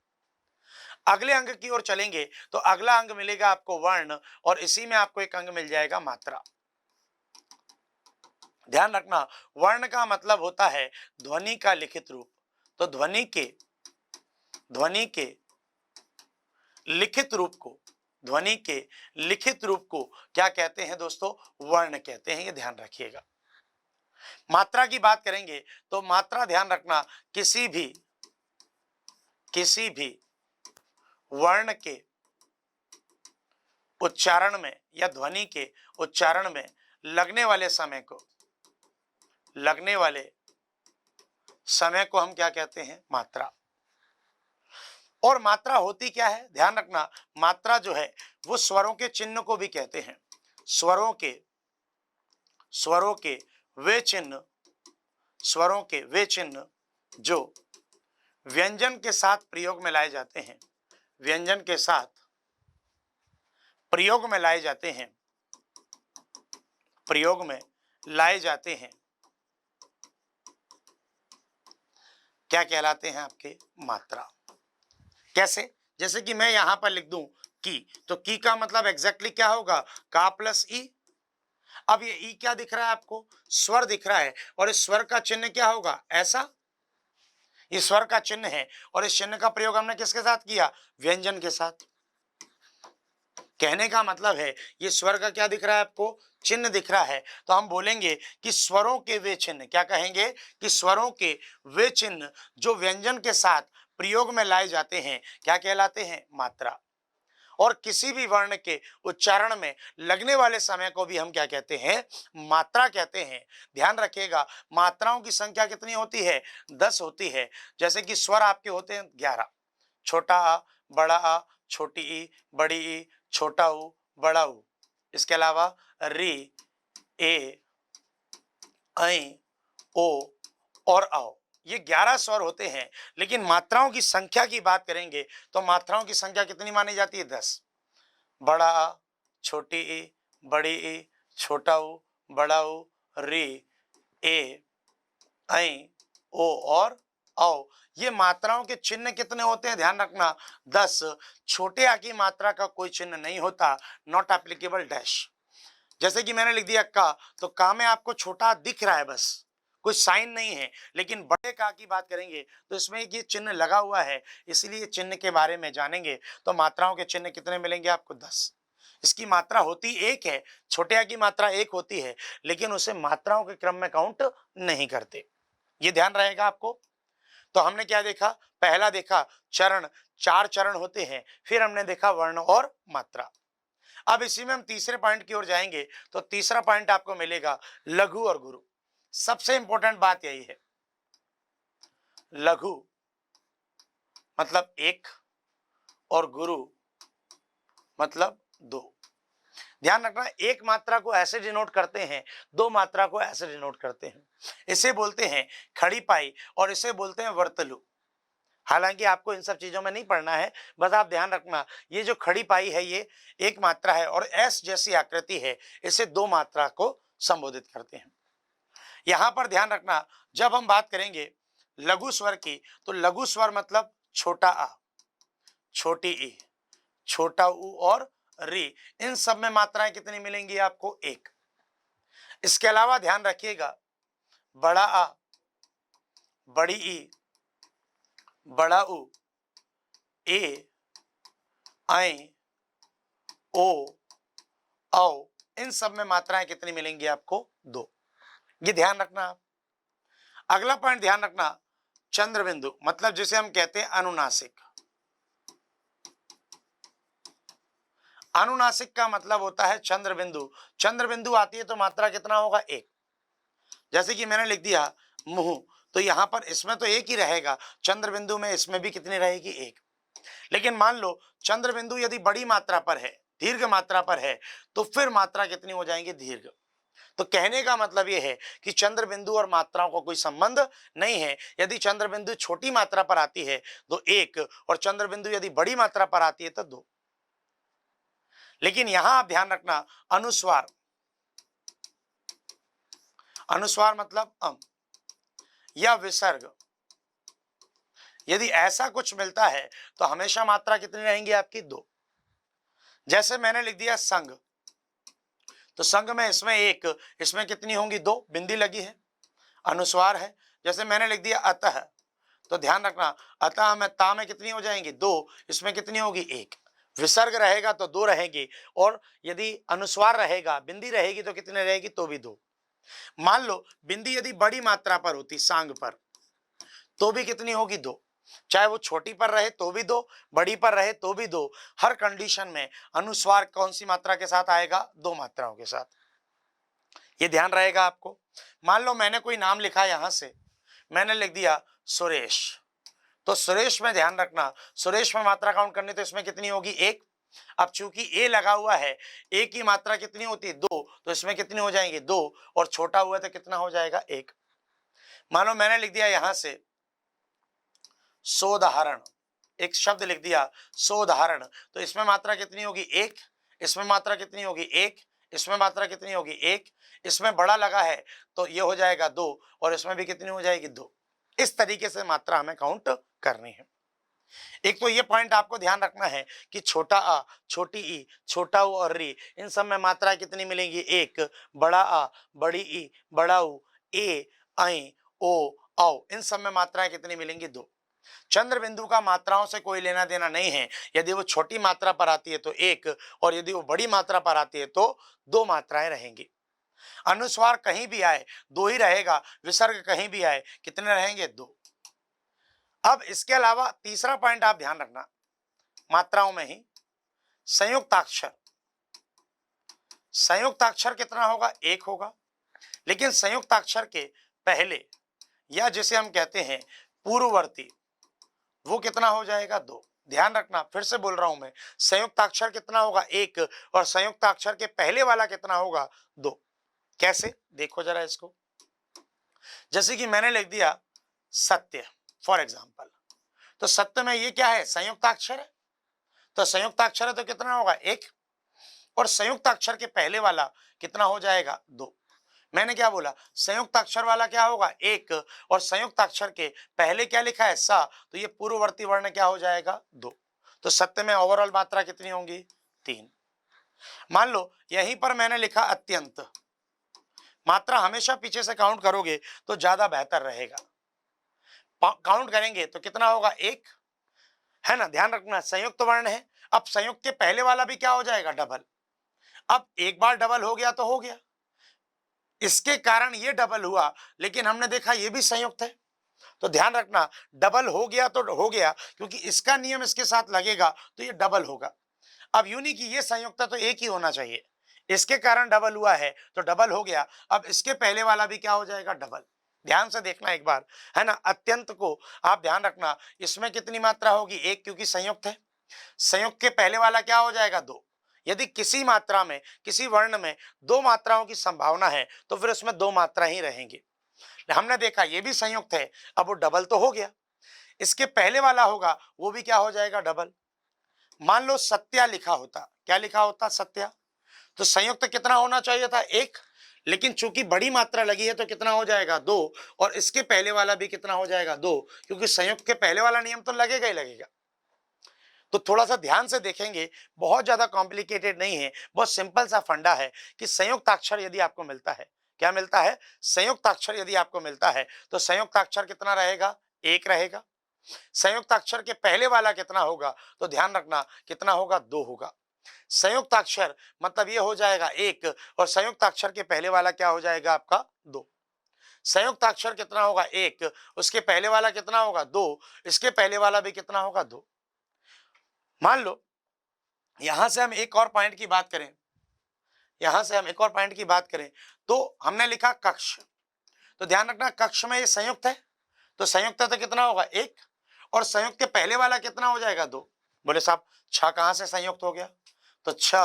S1: अगले अंग की ओर चलेंगे तो अगला अंग मिलेगा आपको वर्ण, और इसी में आपको एक अंग मिल जाएगा मात्रा। ध्यान रखना, वर्ण का मतलब होता है ध्वनि का लिखित रूप। तो ध्वनि के लिखित रूप को क्या कहते हैं दोस्तों? वर्ण कहते हैं। ये ध्यान रखिएगा। मात्रा की बात करेंगे तो मात्रा, ध्यान रखना, किसी भी वर्ण के उच्चारण में या ध्वनि के उच्चारण में लगने वाले समय को हम क्या कहते हैं? मात्रा। और मात्रा होती क्या है? ध्यान रखना, मात्रा जो है वो स्वरों के चिन्ह को भी कहते हैं। स्वरों के वे चिन्ह जो व्यंजन के साथ प्रयोग में लाए जाते हैं, व्यंजन के साथ प्रयोग में लाए जाते हैं, प्रयोग में लाए जाते हैं, क्या कहलाते हैं? आपके मात्रा। कैसे? जैसे कि मैं यहां पर लिख दूं की, तो की का मतलब एग्जैक्टली क्या होगा? का प्लस ई। अब ये ई क्या दिख रहा है आपको? स्वर दिख रहा है, और इस स्वर का चिन्ह क्या होगा? ऐसा। ये स्वर का चिन्ह है, और इस चिन्ह का प्रयोग हमने किसके साथ किया? व्यंजन के साथ। कहने का मतलब है ये स्वर का क्या दिख रहा है आपको? चिन्ह दिख रहा है। तो हम बोलेंगे कि स्वरों के वे चिन्ह, क्या कहेंगे? कि स्वरों के वे चिन्ह जो व्यंजन के साथ प्रयोग में लाए जाते हैं, क्या कहलाते हैं? मात्रा। और किसी भी वर्ण के उच्चारण में लगने वाले समय को भी हम क्या कहते हैं? मात्रा कहते हैं। ध्यान रखिएगा, मात्राओं की संख्या कितनी होती है? 10 होती है। जैसे कि स्वर आपके होते हैं 11, छोटा आ, बड़ा आ, छोटी ई, बड़ी ई, छोटा ऊ, बड़ा ऊ। इसके अलावा री, ए, ऐ, ओ और आओ, ये 11 स्वर होते हैं। लेकिन मात्राओं की संख्या की बात करेंगे तो मात्राओं की संख्या कितनी मानी जाती है? 10। बड़ा आ, छोटी ई, बड़ी ई, छोटा ऊ, बड़ा ऊ, री, ए, ऐ, ओ और औ। ये मात्राओं के चिन्ह कितने होते हैं? ध्यान रखना, 10। छोटे आ की मात्रा का कोई चिन्ह नहीं होता, नॉट एप्लीकेबल डैश। जैसे कि मैंने लिख दिया का, तो का में आपको छोटा दिख रहा है, बस कोई साइन नहीं है। लेकिन बड़े का की बात करेंगे तो इसमें ये चिन्ह लगा हुआ है, इसलिए चिन्ह के बारे में जानेंगे। तो मात्राओं के चिन्ह कितने मिलेंगे आपको? 10। इसकी मात्रा होती एक है, छोटे आ की मात्रा एक होती है, लेकिन उसे मात्राओं के क्रम में काउंट नहीं करते। ये ध्यान रहेगा आपको। तो हमने क्या देखा? पहला देखा चरण, 4 चरण होते हैं। फिर हमने देखा वर्ण और मात्रा। अब इसी में हम तीसरे पॉइंट की ओर जाएंगे। तो तीसरा पॉइंट आपको मिलेगा लघु और गुरु। सबसे इंपॉर्टेंट बात यही है, लघु मतलब 1 और गुरु मतलब 2। ध्यान रखना, एक मात्रा को ऐसे डिनोट करते हैं, 2 मात्रा को ऐसे डिनोट करते हैं। इसे बोलते हैं खड़ी पाई और इसे बोलते हैं वर्तलु। हालांकि आपको इन सब चीजों में नहीं पढ़ना है, बस आप ध्यान रखना, ये जो खड़ी पाई है ये एक मात्रा है, और एस जैसी आकृति है, इसे 2 मात्रा को संबोधित करते हैं। यहां पर ध्यान रखना, जब हम बात करेंगे लघु स्वर की, तो लघु स्वर मतलब छोटा आ, छोटी ई, छोटा ऊ और री। इन सब में मात्राएं कितनी मिलेंगी आपको? 1। इसके अलावा ध्यान रखिएगा, बड़ा आ, बड़ी ई, बड़ा ऊ, ए, ऐ, ओ, औ, इन सब में मात्राएं कितनी मिलेंगी आपको? 2। ये ध्यान रखना आप। अगला पॉइंट ध्यान रखना, चंद्र बिंदु मतलब जिसे हम कहते हैं अनुनासिक। अनुनासिक का मतलब होता है चंद्र बिंदु। चंद्र बिंदु आती है तो मात्रा कितना होगा? 1। जैसे कि मैंने लिख दिया मुंह, तो यहां पर इसमें तो 1 ही रहेगा, चंद्र बिंदु में इसमें भी कितनी रहेगी? 1। लेकिन मान लो चंद्र बिंदु यदि बड़ी मात्रा पर है, दीर्घ मात्रा पर है, तो फिर मात्रा कितनी हो जाएंगी? दीर्घ। तो कहने का मतलब यह है कि चंद्र बिंदु और मात्राओं का कोई संबंध नहीं है। यदि चंद्र बिंदु छोटी मात्रा पर आती है तो 1, और चंद्र बिंदु यदि बड़ी मात्रा पर आती है तो 2। लेकिन यहां आप ध्यान रखना, अनुस्वार, अनुस्वार मतलब या विसर्ग, यदि ऐसा कुछ मिलता है तो हमेशा मात्रा कितनी रहेंगी आपकी? 2। जैसे मैंने लिख दिया संग, तो संग में इसमें 1, इसमें कितनी होंगी? 2, बिंदी लगी है, अनुस्वार है। जैसे मैंने लिख दिया अतः, तो ध्यान रखना, अतः में ता में कितनी हो जाएंगी? 2, इसमें कितनी होगी? 1। विसर्ग रहेगा तो 2 रहेगी, और यदि अनुस्वार रहेगा, बिंदी रहेगी तो कितने रहेगी? तो भी 2। मान लो बिंदी यदि बड़ी मात्रा पर होती, सांग पर, तो भी कितनी होगी? 2। चाहे वो छोटी पर रहे तो भी दो, बड़ी पर रहे तो भी दो, हर कंडीशन में अनुस्वार कौन सी मात्रा के साथ आएगा? दो मात्राओं के साथ। ये ध्यान रहेगा आपको। मान लो मैंने कोई नाम लिखा यहां से, मैंने लिख दिया सुरेश, तो सुरेश में ध्यान रखना, सुरेश में मात्रा काउंट करनी तो इसमें कितनी होगी? एक। अब चूंकि ए लगा हुआ है, ए की मात्रा कितनी होती है? दो, तो इसमें कितनी हो जाएंगे? दो, और छोटा हुआ तो कितना हो जाएगा? एक। मानो मैंने लिख दिया यहां से सोदाहरण, एक शब्द लिख दिया सोदाहरण, तो इसमें मात्रा कितनी होगी? एक। इसमें मात्रा कितनी होगी? एक। इसमें मात्रा कितनी होगी? एक। इसमें बड़ा लगा है तो ये हो जाएगा दो, और इसमें भी कितनी हो जाएगी? दो। इस तरीके से मात्रा हमें काउंट करनी है। एक तो ये पॉइंट आपको ध्यान रखना है कि छोटा आ, छोटी ई, छोटा ऊ और री, इन सब में मात्रा कितनी मिलेंगी? एक। बड़ा आ, बड़ी ई, बड़ा ऊ, ए, आई, ओ, औ, इन सब में मात्राएं कितनी मिलेंगी? दो। चंद्र बिंदु का मात्राओं से कोई लेना देना नहीं है। यदि वो छोटी मात्रा पर आती है तो एक, और यदि वो बड़ी मात्रा पर आती है तो दो मात्राएं रहेंगी। अनुस्वार कहीं भी आए दो ही रहेगा, विसर्ग कहीं भी आए कितने रहेंगे? दो। अब इसके अलावा तीसरा पॉइंट आप ध्यान रखना, मात्राओं में ही संयुक्ताक्षर। संयुक्ताक्षर कितना होगा? एक होगा। लेकिन संयुक्ताक्षर के पहले, या जिसे हम कहते हैं पूर्ववर्ती, वो कितना हो जाएगा? दो। ध्यान रखना, फिर से बोल रहा हूं मैं, संयुक्ताक्षर कितना होगा? एक, और संयुक्ताक्षर के पहले वाला कितना होगा? दो। कैसे? देखो जरा इसको। जैसे कि मैंने लिख दिया सत्य, फॉर एग्जाम्पल, तो सत्य में ये क्या है? संयुक्ताक्षर है, तो संयुक्ताक्षर है तो कितना होगा? एक, और संयुक्ताक्षर के पहले वाला कितना हो जाएगा? दो। मैंने क्या बोला? संयुक्ताक्षर वाला क्या होगा? एक, और संयुक्ताक्षर के पहले क्या लिखा है? सा, तो ये पूर्ववर्ती वर्ण क्या हो जाएगा? दो। तो सत्य में ओवरऑल मात्रा कितनी होंगी? तीन। मान लो यहीं पर मैंने लिखा अत्यंत, मात्रा हमेशा पीछे से काउंट करोगे तो ज्यादा बेहतर रहेगा। काउंट करेंगे तो कितना होगा? एक, है ना? ध्यान रखना, संयुक्त वर्ण है। अब संयुक्त के पहले वाला भी क्या हो जाएगा? डबल। अब एक बार डबल हो गया तो हो गया, इसके कारण ये डबल हुआ, लेकिन हमने देखा ये भी संयुक्त है, तो ध्यान रखना, डबल हो गया तो हो गया, क्योंकि इसका नियम इसके साथ लगेगा तो ये डबल होगा। अब यूं नहीं कि ये संयुक्त है तो एक ही होना चाहिए, इसके कारण डबल हुआ है तो डबल हो गया। अब इसके पहले वाला भी क्या हो जाएगा? डबल। ध्यान से देखना एक बार, है ना? अत्यंत को आप ध्यान रखना, इसमें कितनी मात्रा होगी? एक, क्योंकि संयुक्त है। संयुक्त के पहले वाला क्या हो जाएगा? दो। यदि किसी मात्रा में, किसी वर्ण में दो मात्राओं की संभावना है तो फिर उसमें दो मात्रा ही रहेंगी। हमने देखा ये भी संयुक्त है, अब वो डबल तो हो गया, इसके पहले वाला होगा वो भी क्या हो जाएगा? डबल। मान लो सत्या लिखा होता, क्या लिखा होता? सत्या, तो संयुक्त कितना होना चाहिए था? एक, लेकिन चूंकि बड़ी मात्रा लगी है तो कितना हो जाएगा? दो, और इसके पहले वाला भी कितना हो जाएगा? दो, क्योंकि संयुक्त के पहले वाला नियम तो लगेगा ही लगेगा। तो थोड़ा सा ध्यान से देखेंगे, बहुत ज्यादा कॉम्प्लिकेटेड नहीं है, बहुत सिंपल सा फंडा है कि संयुक्ताक्षर यदि आपको मिलता है, क्या मिलता है? संयुक्ताक्षर यदि आपको मिलता है तो संयुक्ताक्षर कितना रहेगा? एक रहेगा। संयुक्ताक्षर के पहले वाला कितना होगा? तो ध्यान रखना कितना होगा? दो होगा। संयुक्ताक्षर मतलब ये हो जाएगा एक, और संयुक्ताक्षर के पहले वाला क्या हो जाएगा आपका? दो। संयुक्ताक्षर कितना होगा? एक, उसके पहले वाला कितना होगा? दो, इसके पहले वाला भी कितना होगा? दो। मान लो यहां से हम एक और पॉइंट की बात करें, यहां से हम एक और पॉइंट की बात करें, तो हमने लिखा कक्ष, तो ध्यान रखना कक्ष में ये संयुक्त है, तो संयुक्त है तो कितना होगा? एक, और संयुक्त के पहले वाला कितना हो जाएगा? दो। बोले साहब छ कहां से संयुक्त हो गया? तो छ,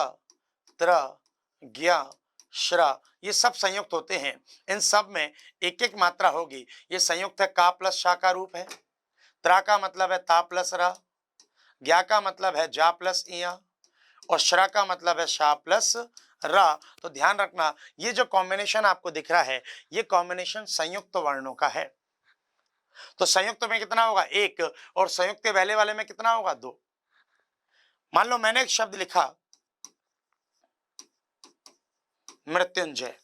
S1: त्र, ज्ञ, श्र, ये सब संयुक्त होते हैं, इन सब में एक एक मात्रा होगी। ये संयुक्त है, का प्लस शा का रूप है, त्रा का मतलब है ता प्लस रा, ज्ञा का मतलब है जा प्लस इया, और श्रा का मतलब है शा प्लस रा। तो ध्यान रखना ये जो कॉम्बिनेशन आपको दिख रहा है, ये कॉम्बिनेशन संयुक्त वर्णों का है। तो संयुक्त में कितना होगा? एक, और संयुक्त के पहले वाले में कितना होगा? दो। मान लो मैंने एक शब्द लिखा मृत्युंजय।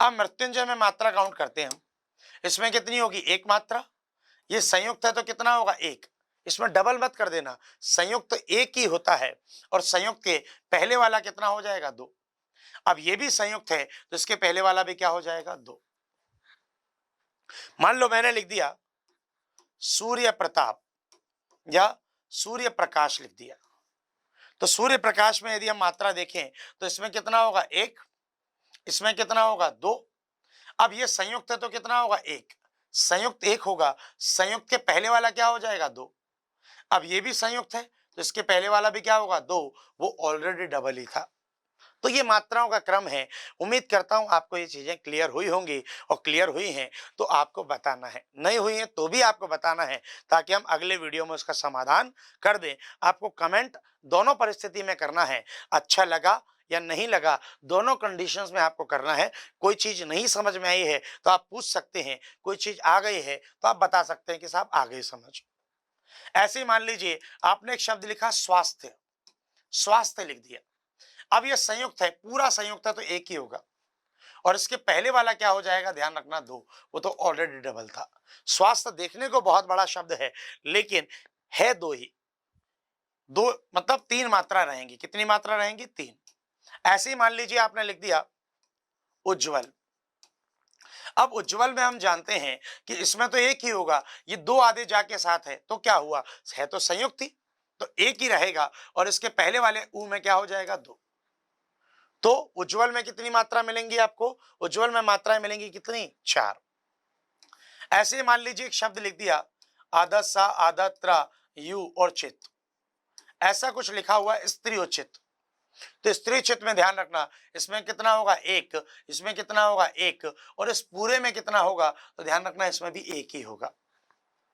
S1: अब मृत्युंजय में मात्रा काउंट करते हैं हम, इसमें कितनी होगी? एक मात्रा। ये संयुक्त है तो कितना होगा? एक। इसमें डबल मत कर देना, संयुक्त एक ही होता है, और संयुक्त के पहले वाला कितना हो जाएगा? दो। अब ये भी संयुक्त है तो इसके पहले वाला भी क्या हो जाएगा? दो। मान लो मैंने लिख दिया सूर्य प्रताप, या सूर्य प्रकाश लिख दिया। तो सूर्य प्रकाश में यदि हम मात्रा देखें तो इसमें कितना होगा 1, इसमें कितना होगा 2। अब ये संयुक्त है तो कितना होगा 1, संयुक्त 1 होगा, संयुक्त के पहले वाला क्या हो जाएगा 2। अब ये भी संयुक्त है तो इसके पहले वाला भी क्या होगा 2, वो ऑलरेडी डबल ही था। तो ये मात्राओं का क्रम है। उम्मीद करता हूं आपको ये चीजें क्लियर हुई होंगी, और क्लियर हुई हैं तो आपको बताना है, नहीं हुई है तो भी आपको बताना है, ताकि हम अगले वीडियो में उसका समाधान कर दें। आपको कमेंट दोनों परिस्थिति में करना है, अच्छा लगा या नहीं लगा, दोनों कंडीशंस में आपको करना है। कोई चीज नहीं समझ में आई है तो आप पूछ सकते हैं, कोई चीज आ गई है तो आप बता सकते हैं कि साहब आ गई समझ। ऐसे ही मान लीजिए आपने एक शब्द लिखा स्वास्थ्य, स्वास्थ्य लिख दिया। अब ये संयुक्त है, पूरा संयुक्त है तो 1 ही होगा, और इसके पहले वाला क्या हो जाएगा, ध्यान रखना 2, वो तो ऑलरेडी डबल था। स्वास्थ्य देखने को बहुत बड़ा शब्द है, लेकिन है 2 ही, 2 मतलब 3 मात्रा रहेंगी। कितनी मात्रा रहेंगी, 3। ऐसे ही मान लीजिए आपने लिख दिया उज्जवल। अब उज्जवल में हम जानते हैं कि इसमें तो 1 ही होगा, ये 2 आधे जाके साथ है तो क्या हुआ, है तो संयुक्त ही, तो 1 ही रहेगा, और इसके पहले वाले उ में क्या हो जाएगा 2। तो उज्जवल में कितनी मात्रा मिलेंगी आपको, उज्जवल में मात्राएं मिलेंगी कितनी, 4। ऐसे ही मान लीजिए एक शब्द लिख दिया आदत सा आदत्रा यू और चित, ऐसा कुछ लिखा हुआ है स्त्री उचित। तो स्त्री चित में ध्यान रखना, इसमें कितना होगा 1, इसमें कितना होगा 1, और इस पूरे में कितना होगा, तो ध्यान रखना इसमें भी 1 ही होगा।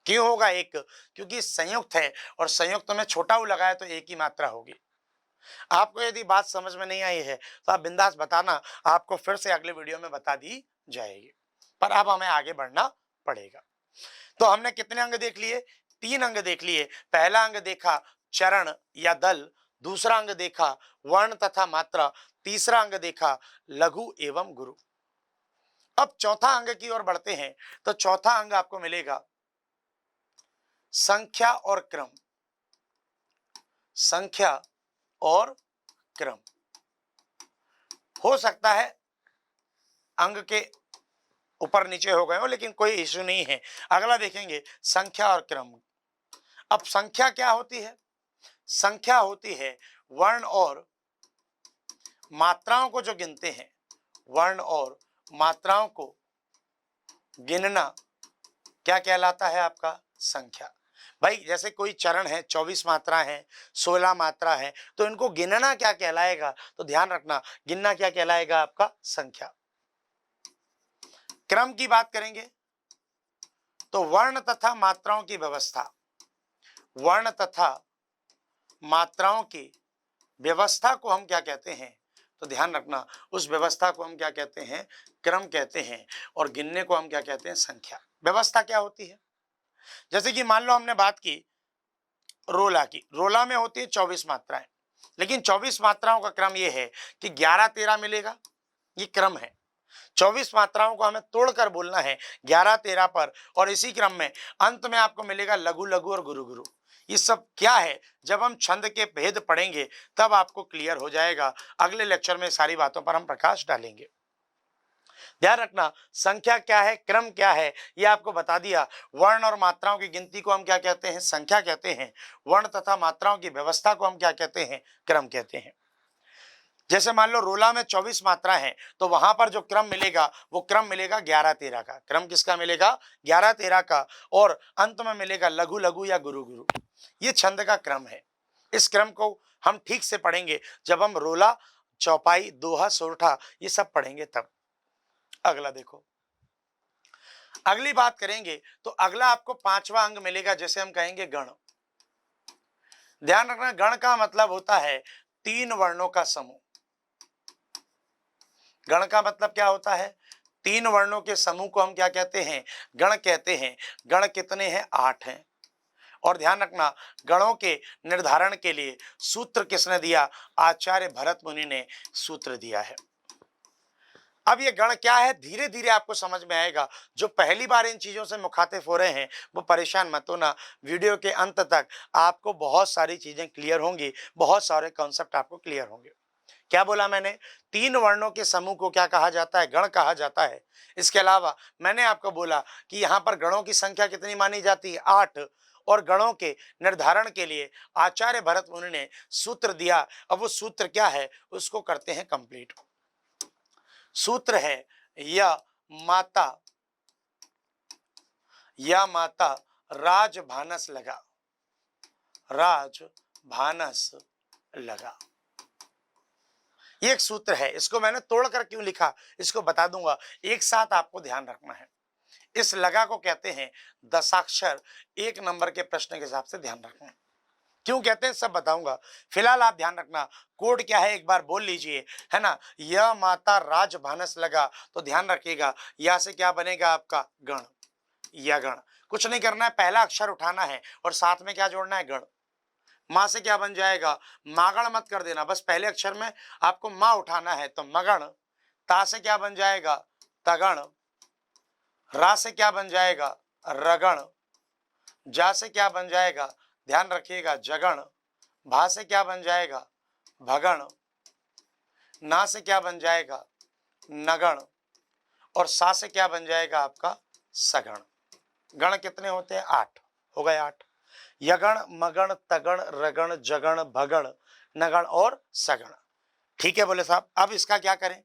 S1: क्यों होगा 1, क्योंकि संयुक्त है, और संयुक्त में छोटा उ लगाया तो 1 ही मात्रा होगी। आपको यदि बात समझ में नहीं आई है तो आप बिंदास बताना, आपको फिर से अगले वीडियो में बता दी जाएगी, पर अब हमें आगे बढ़ना पड़ेगा। तो हमने कितने अंग देख लिए, 3 अंग देख लिए। पहला अंग देखा चरण या दल, दूसरा अंग देखा वर्ण तथा मात्रा, तीसरा अंग देखा लघु एवं गुरु। अब चौथा अंग की ओर बढ़ते हैं, तो चौथा अंग आपको मिलेगा संख्या और क्रम, संख्या और क्रम। हो सकता है अंग के ऊपर नीचे हो गए हो, लेकिन कोई इश्यू नहीं है। अगला देखेंगे संख्या और क्रम। अब संख्या क्या होती है, संख्या होती है वर्ण और मात्राओं को जो गिनते हैं, वर्ण और मात्राओं को गिनना क्या कहलाता है, आपका संख्या। भाई जैसे कोई चरण है, 24 मात्रा है, 16 मात्रा है, तो इनको गिनना क्या कहलाएगा, तो ध्यान रखना गिनना क्या कहलाएगा, आपका संख्या। क्रम की बात करेंगे तो वर्ण तथा मात्राओं की व्यवस्था, वर्ण तथा मात्राओं की व्यवस्था को हम क्या कहते हैं, तो ध्यान रखना उस व्यवस्था को हम क्या कहते हैं, क्रम कहते हैं, और गिनने को हम क्या कहते हैं, संख्या। व्यवस्था क्या होती है, जैसे कि मान लो हमने बात की रोला की, रोला में होती है 24 मात्राएं, लेकिन 24 मात्राओं का क्रम यह है कि 11 13 मिलेगा, ये क्रम है। 24 मात्राओं को हमें तोड़कर बोलना है 11 13 पर, और इसी क्रम में अंत में आपको मिलेगा लघु लघु और गुरु गुरु। ये सब क्या है, जब हम छंद के भेद पढ़ेंगे तब आपको क्लियर हो जाएगा। अगले लेक्चर में सारी बातों पर हम प्रकाश डालेंगे। ध्यान रखना संख्या क्या है, क्रम क्या है, ये आपको बता दिया। वर्ण और मात्राओं की गिनती को हम क्या कहते हैं, संख्या कहते हैं। वर्ण तथा मात्राओं की व्यवस्था को हम क्या कहते हैं, क्रम कहते हैं। जैसे मान लो रोला में 24 मात्रा है, तो वहां पर जो क्रम मिलेगा वो क्रम मिलेगा 11 13 का। क्रम किसका मिलेगा, 11 13 का, और अंत में मिलेगा लघु लघु या गुरु गुरु। ये छंद का क्रम है। इस क्रम को हम ठीक से पढ़ेंगे जब हम रोला, चौपाई, दोहा, सोरठा ये सब पढ़ेंगे तब। अगला देखो, अगली बात करेंगे तो अगला आपको 5वां अंग मिलेगा, जैसे हम कहेंगे गण। ध्यान रखना गण का मतलब होता है 3 वर्णों का समूह। गण का मतलब क्या होता है, 3 वर्णों के समूह को हम क्या कहते हैं, गण कहते हैं। गण कितने हैं, 8 हैं। और ध्यान रखना गणों के निर्धारण के लिए सूत्र किसने दिया, आचार्य भरत मुनि ने सूत्र दिया है। अब ये गण क्या है, धीरे धीरे आपको समझ में आएगा। जो पहली बार इन चीजों से मुखातिब हो रहे हैं वो परेशान मत होना, वीडियो के अंत तक आपको बहुत सारी चीजें क्लियर होंगी, बहुत सारे कॉन्सेप्ट आपको क्लियर होंगे। क्या बोला मैंने, 3 वर्णों के समूह को क्या कहा जाता है, गण कहा जाता है। इसके अलावा मैंने आपको बोला कि यहाँ पर गणों की संख्या कितनी मानी जाती है, 8, और गणों के निर्धारण के लिए आचार्य भरत मुनि ने सूत्र दिया। अब वो सूत्र क्या है उसको करते हैं कंप्लीट। सूत्र है या माता राजभानस लगा, राजभानस लगा। ये एक सूत्र है, इसको मैंने तोड़कर क्यों लिखा इसको बता दूंगा, एक साथ आपको ध्यान रखना है। इस लगा को कहते हैं दशाक्षर 1 नंबर के प्रश्न के हिसाब से ध्यान रखना। क्यों कहते हैं सब बताऊंगा, फिलहाल आप ध्यान रखना कोड क्या है एक बार बोल लीजिए, है ना। यह माता राजभानस लगा, तो ध्यान रखिएगा या से क्या बनेगा आपका गण, या गण। कुछ नहीं करना है, पहला अक्षर उठाना है और साथ में क्या जोड़ना है, गण। माँ से क्या बन जाएगा, मागण मत कर देना, बस पहले अक्षर में आपको माँ उठाना है, तो मगण। ता से क्या बन जाएगा, तगण। रा से क्या बन जाएगा, रगण। जा से क्या बन जाएगा, ध्यान रखिएगा, जगण। भा से क्या बन जाएगा, भगण। ना से क्या बन जाएगा, नगण। और सा से क्या बन जाएगा आपका सगण। गण कितने होते हैं, 8 हो गए, 8। यगण, मगण, तगण, रगण, जगण, भगण, नगण और सगण। ठीक है बोले साहब। अब इसका क्या करें,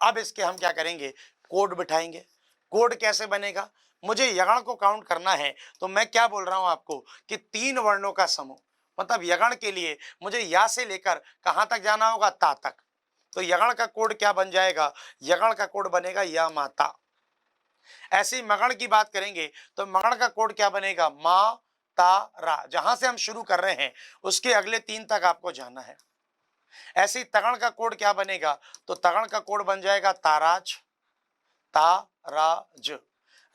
S1: अब इसके हम क्या करेंगे, कोड बिठाएंगे। कोड कैसे बनेगा, मुझे यगण को काउंट करना है, तो मैं क्या बोल रहा हूं आपको कि 3 वर्णों का समूह, मतलब यगण के लिए मुझे या से लेकर कहां तक जाना होगा, ता तक। तो यगण का कोड क्या बन जाएगा, यगण का कोड बनेगा या माता। ऐसे ही मगण की बात करेंगे तो मगण का कोड क्या बनेगा, मा ता रा। जहां से हम शुरू कर रहे हैं उसके अगले 3 तक आपको जाना है। ऐसे ही तगण का कोड क्या बनेगा, तो तगण का कोड बन जाएगा ताराज, ताराज।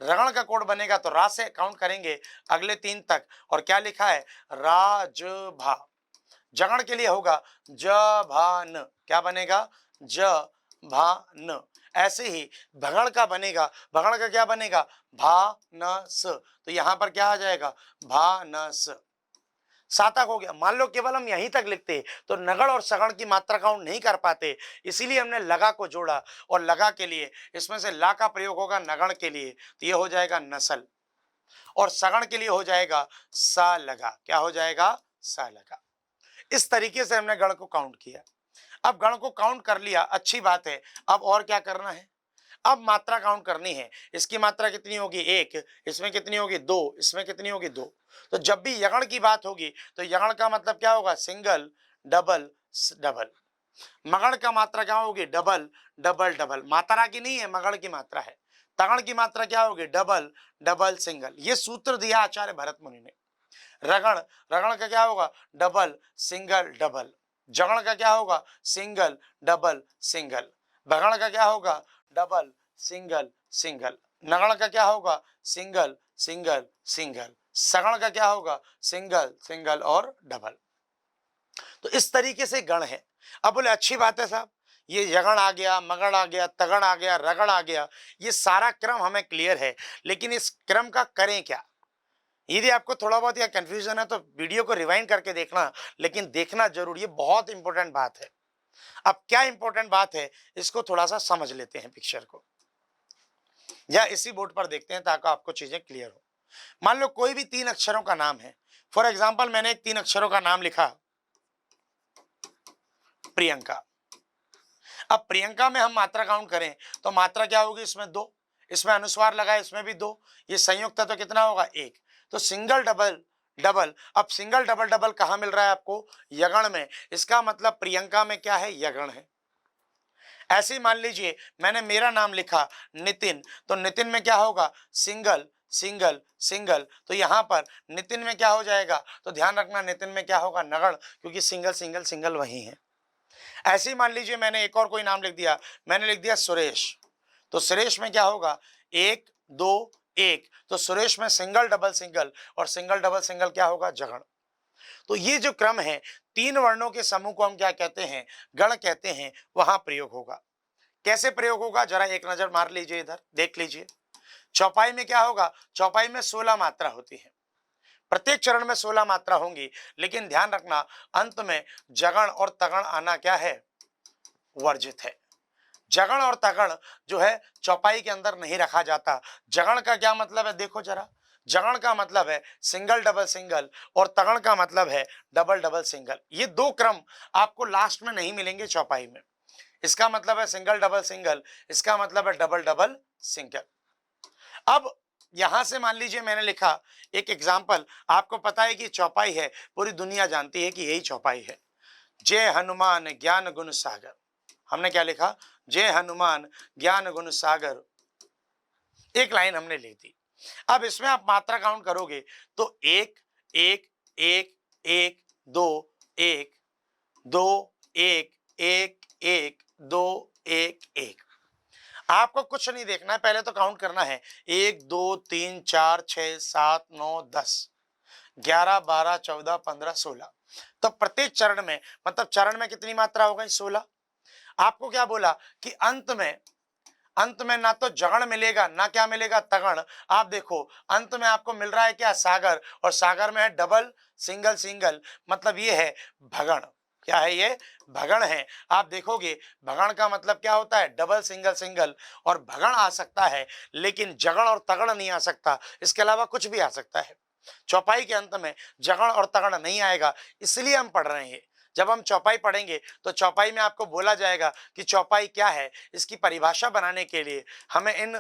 S1: रगण का कोड बनेगा तो रा से काउंट करेंगे अगले 3 तक, और क्या लिखा है, राजभा। जगण के लिए होगा जभान, क्या बनेगा, जभान। ऐसे ही भगण का बनेगा, भगण का क्या बनेगा, भानस। तो यहां पर क्या आ जाएगा, भानस। सातक हो गया। मान लो केवल हम यहीं तक लिखते तो नगण और सगण की मात्रा काउंट नहीं कर पाते, इसीलिए हमने लगा को जोड़ा। और लगा के लिए इसमें से ला का प्रयोग होगा नगण के लिए, तो ये हो जाएगा नसल, और सगण के लिए हो जाएगा सा लगा। क्या हो जाएगा, सा लगा। इस तरीके से हमने गण को काउंट किया। अब गण को काउंट कर लिया, अच्छी बात है। अब और क्या करना है, अब मात्रा काउंट करनी है। इसकी मात्रा कितनी होगी, 1, इसमें कितनी होगी, 2, इसमें कितनी होगी, 2। तो जब भी यगण की बात होगी तो यगण का मतलब क्या होगा, सिंगल, डबल, डबल। मगण का मात्रा क्या होगी, डबल, डबल, डबल। मात्रा की नहीं है, मगण की मात्रा है। तगण की मात्रा क्या होगी, डबल, डबल, सिंगल। ये सूत्र दिया आचार्य भरत मुनि ने। रगण, रगण का क्या होगा, डबल, सिंगल, डबल। जगण का क्या होगा, सिंगल, डबल, सिंगल। भगण का क्या होगा, डबल, सिंगल, सिंगल। नगण का क्या होगा, सिंगल, सिंगल, सिंगल। सगण का क्या होगा, सिंगल, सिंगल और डबल। तो इस तरीके से गण है। अब बोले अच्छी बात है साहब, ये यगण आ गया, मगण आ गया, तगण आ गया, रगण आ गया, ये सारा क्रम हमें क्लियर है, लेकिन इस क्रम का करें क्या। यदि आपको थोड़ा बहुत या कंफ्यूजन है तो वीडियो को रिवाइंड करके देखना, लेकिन देखना जरूर, ये बहुत इंपॉर्टेंट बात है। अब क्या इंपॉर्टेंट बात है, इसको थोड़ा सा समझ लेते हैं पिक्चर को, या इसी बोर्ड पर देखते हैं ताकि आपको चीजें क्लियर हो। मान लो कोई भी 3 अक्षरों का नाम है। फॉर एग्जाम्पल मैंने एक 3 अक्षरों का नाम लिखा, प्रियंका। अब प्रियंका में हम मात्रा काउंट करें तो मात्रा क्या होगी, इसमें 2, इसमें अनुस्वार लगा है, इसमें भी 2, ये संयुक्त है तो कितना होगा, 1। तो सिंगल, डबल, डबल। अब सिंगल, डबल, डबल कहां मिल रहा है आपको, यगण में। इसका मतलब प्रियंका में क्या है, यगण है। ऐसे ही मान लीजिए मैंने मेरा नाम लिखा नितिन, तो नितिन में क्या होगा, सिंगल, सिंगल, सिंगल। तो यहां पर नितिन में क्या हो जाएगा, तो ध्यान रखना नितिन में क्या होगा, नगण, क्योंकि सिंगल, सिंगल, सिंगल वही है। ऐसे ही मान लीजिए मैंने एक और कोई नाम लिख दिया, मैंने लिख दिया सुरेश, तो सुरेश में क्या होगा, 1, 2, 1। तो सुरेश में सिंगल, डबल, सिंगल, और सिंगल, डबल, सिंगल क्या होगा, जगण। तो ये जो क्रम है, 3 वर्णों के समूह को हम क्या कहते हैं, गण कहते हैं, वहां प्रयोग होगा। कैसे प्रयोग होगा, जरा एक नजर मार लीजिए, इधर देख लीजिए। चौपाई में क्या होगा, चौपाई में 16 मात्रा होती है, प्रत्येक चरण में 16 मात्रा होंगी, लेकिन ध्यान रखना अंत में जगण और तगण आना क्या है, वर्जित है। जगण और तगण जो है चौपाई के अंदर नहीं रखा जाता। जगण का क्या मतलब है, देखो जरा, जगण का मतलब है सिंगल डबल सिंगल और तगण का मतलब है डबल डबल सिंगल। ये दो क्रम आपको लास्ट में नहीं मिलेंगे चौपाई में। इसका मतलब है सिंगल डबल सिंगल, इसका मतलब है डबल डबल सिंगल। अब यहां से मान लीजिए मैंने लिखा एक एग्जाम्पल, आपको पता है कि चौपाई है, पूरी दुनिया जानती है कि यही चौपाई है। जय हनुमान ज्ञान गुण सागर। हमने क्या लिखा? जय हनुमान ज्ञान गुण सागर। एक लाइन हमने लिख दी। अब इसमें आप मात्रा काउंट करोगे तो एक एक एक एक दो एक दो एक एक एक दो एक एक। आपको कुछ नहीं देखना है, पहले तो काउंट करना है। 1 2 3 4 6 7 9 10 11 12 14 15 16। तो प्रत्येक चरण में, मतलब चरण में कितनी मात्रा हो गई? 16। आपको क्या बोला कि अंत में ना तो जगण मिलेगा ना क्या मिलेगा, तगण। आप देखो अंत में आपको मिल रहा है क्या? सागर, और सागर में है डबल सिंगल सिंगल, मतलब ये है भगण। क्या है ये? भगण है। आप देखोगे भगण का मतलब क्या होता है? Double single single. और भगण आ सकता है लेकिन जगण और तगड़ नहीं आ सकता, इसके अलावा कुछ भी आ सकता है। चौपाई के अंत में जगण और तगड़ नहीं आएगा, इसलिए हम पढ़ रहे हैं। जब हम चौपाई पढ़ेंगे तो चौपाई में आपको बोला जाएगा कि चौपाई क्या है। इसकी परिभाषा बनाने के लिए हमें इन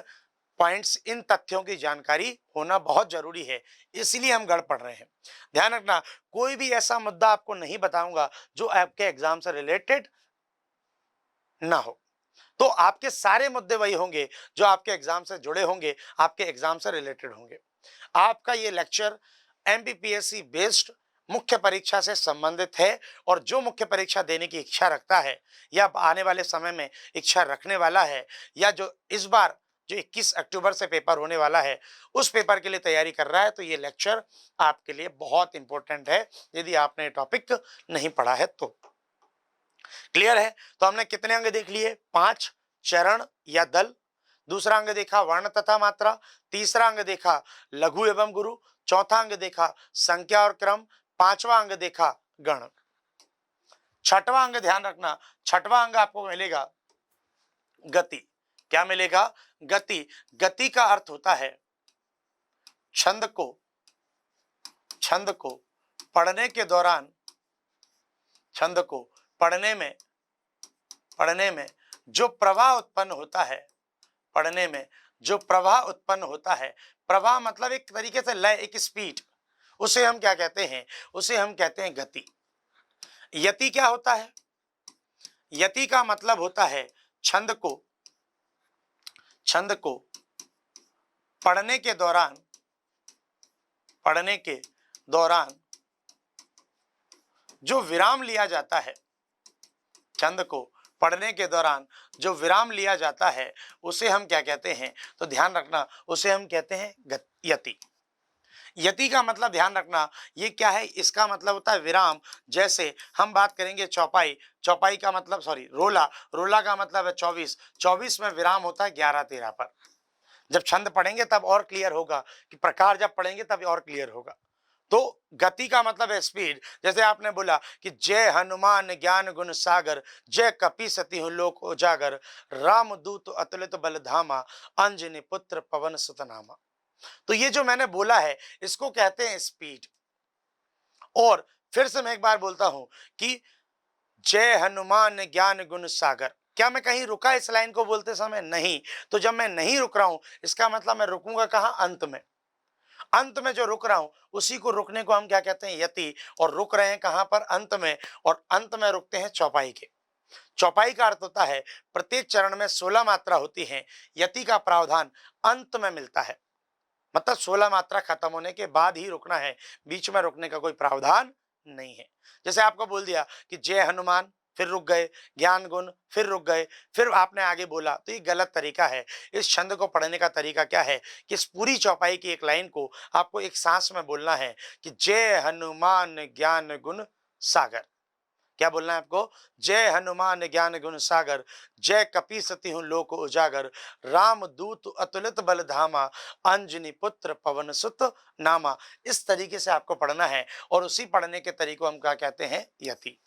S1: पॉइंट्स, इन तथ्यों की जानकारी होना बहुत जरूरी है, इसलिए हम गढ़ पढ़ रहे हैं। ध्यान रखना, कोई भी ऐसा मुद्दा आपको नहीं बताऊंगा जो आपके एग्जाम से रिलेटेड ना हो। तो आपके सारे मुद्दे वही होंगे जो आपके एग्जाम से जुड़े होंगे, आपके एग्जाम से रिलेटेड होंगे। आपका ये लेक्चर एमपीपीएससी बेस्ड मुख्य परीक्षा से संबंधित है, और जो मुख्य परीक्षा देने की इच्छा रखता है या आने वाले समय में इच्छा रखने वाला है, या जो इस बार जो 21 अक्टूबर से पेपर होने वाला है उस पेपर के लिए तैयारी कर रहा है, तो ये लेक्चर आपके लिए बहुत इंपॉर्टेंट है यदि आपने टॉपिक नहीं पढ़ा है तो। क्लियर है? तो हमने कितने अंग देख लिए? 5। चरण या दल। दूसरा अंग देखा वर्ण तथा मात्रा। तीसरा अंग देखा लघु एवं गुरु। चौथा अंग देखा संख्या और क्रम। पांचवा अंग देखा गण। छठवां अंग ध्यान रखना, छठवां अंग आपको मिलेगा गति। क्या मिलेगा? गति। गति का अर्थ होता है छंद को पढ़ने के दौरान, छंद को पढ़ने में जो प्रवाह उत्पन्न होता है, पढ़ने में जो प्रवाह उत्पन्न होता है, प्रवाह मतलब एक तरीके से लय, एक स्पीड, उसे हम क्या कहते हैं? उसे हम कहते हैं गति। यति क्या होता है? यति का मतलब होता है छंद को पढ़ने के दौरान जो विराम लिया जाता है, छंद को पढ़ने के दौरान जो विराम लिया जाता है उसे हम क्या कहते हैं? तो ध्यान रखना, उसे हम कहते हैं यति। यति का मतलब ध्यान रखना ये क्या है? इसका मतलब होता है विराम। जैसे हम बात करेंगे चौपाई, चौपाई का मतलब रोला, रोला का मतलब है 24, 24 में विराम होता है 11 13 पर। जब छंद पढ़ेंगे तब और क्लियर होगा, कि प्रकार जब पढ़ेंगे तब और क्लियर होगा। तो गति का मतलब है स्पीड। जैसे आपने बोला कि जय हनुमान ज्ञान गुण सागर, जय कपि सती हूँ लोक उजागर, राम दूत अतुलित बल धामा, अंजनी पुत्र पवन सुत नामा। तो ये जो मैंने बोला है इसको कहते हैं स्पीड। और फिर से मैं एक बार बोलता हूं कि जय हनुमान ज्ञान गुण सागर। क्या मैं कहीं रुका इस लाइन को बोलते समय? नहीं। तो जब मैं नहीं रुक रहा हूं इसका मतलब मैं रुकूंगा कहां? अंत में। अंत में जो रुक रहा हूं उसी को रुकने को हम क्या कहते हैं? यति। और रुक रहे हैं कहां पर? अंत में। और अंत में रुकते हैं चौपाई के। चौपाई का अर्थ होता है प्रत्येक चरण में 16 मात्रा होती है, यति का प्रावधान अंत में मिलता है। मतलब 16 मात्रा खत्म होने के बाद ही रुकना है, बीच में रुकने का कोई प्रावधान नहीं है। जैसे आपको बोल दिया कि जय हनुमान, फिर रुक गए, ज्ञान गुण, फिर रुक गए, फिर आपने आगे बोला, तो ये गलत तरीका है। इस छंद को पढ़ने का तरीका क्या है कि इस पूरी चौपाई की एक लाइन को आपको एक सांस में बोलना है कि जय हनुमान ज्ञान गुण सागर। क्या बोलना है आपको? जय हनुमान ज्ञान गुण सागर, जय कपि सती हूँ लोक उजागर, राम दूत अतुलित बल धामा, अंजनी पुत्र पवन सुत नामा। इस तरीके से आपको पढ़ना है, और उसी पढ़ने के तरीको हम क्या कहते हैं? यति।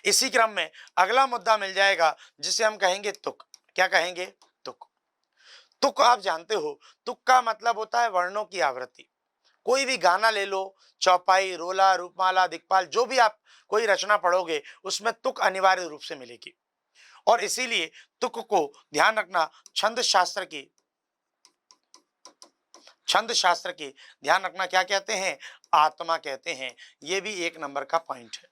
S1: इसी क्रम में अगला मुद्दा मिल जाएगा जिसे हम कहेंगे तुक। क्या कहेंगे? तुक। तुक आप जानते हो, तुक का मतलब होता है वर्णों की आवृत्ति। कोई भी गाना ले लो, चौपाई, रोला, रूपमाला, दिक्पाल, जो भी आप कोई रचना पढ़ोगे उसमें तुक अनिवार्य रूप से मिलेगी। और इसीलिए तुक को ध्यान रखना, छंद शास्त्र की ध्यान रखना, क्या कहते हैं, आत्मा कहते हैं। ये भी एक नंबर का पॉइंट है।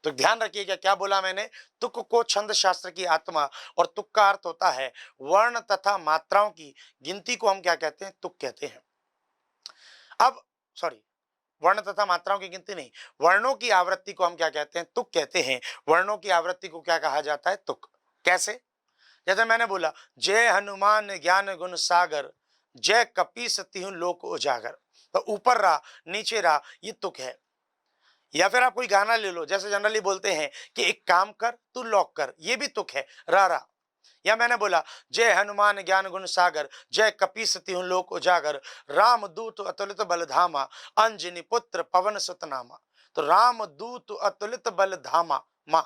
S1: तो ध्यान रखिएगा क्या बोला मैंने, तुक को छंद शास्त्र की आत्मा, और तुक का अर्थ होता है वर्ण तथा मात्राओं की गिनती को हम क्या कहते हैं, तुक कहते हैं। अब सॉरी, वर्ण तथा मात्राओं की गिनती नहीं, वर्णों की आवृत्ति को हम क्या कहते हैं, तुक कहते हैं। वर्णों की आवृत्ति को क्या कहा जाता है, तुक। कैसे? जैसे मैंने बोला, जय हनुमान ज्ञान गुण सागर, जय कपीस तिहुँ लोक उजागर। तो ऊपर रा, नीचे रा, ये तुक है। या फिर आप कोई गाना ले लो, जैसे जनरली बोलते हैं कि एक काम कर तू लॉक कर, ये भी तुक है, रा रा। या मैंने बोला, जय हनुमान ज्ञान गुण सागर, जय कपीस तिहुँ लोक उजागर, राम दूत अतुलित बल धामा, अंजनी पुत्र पवन सुत नामा। तो राम दूत अतुलित बल धामा मा,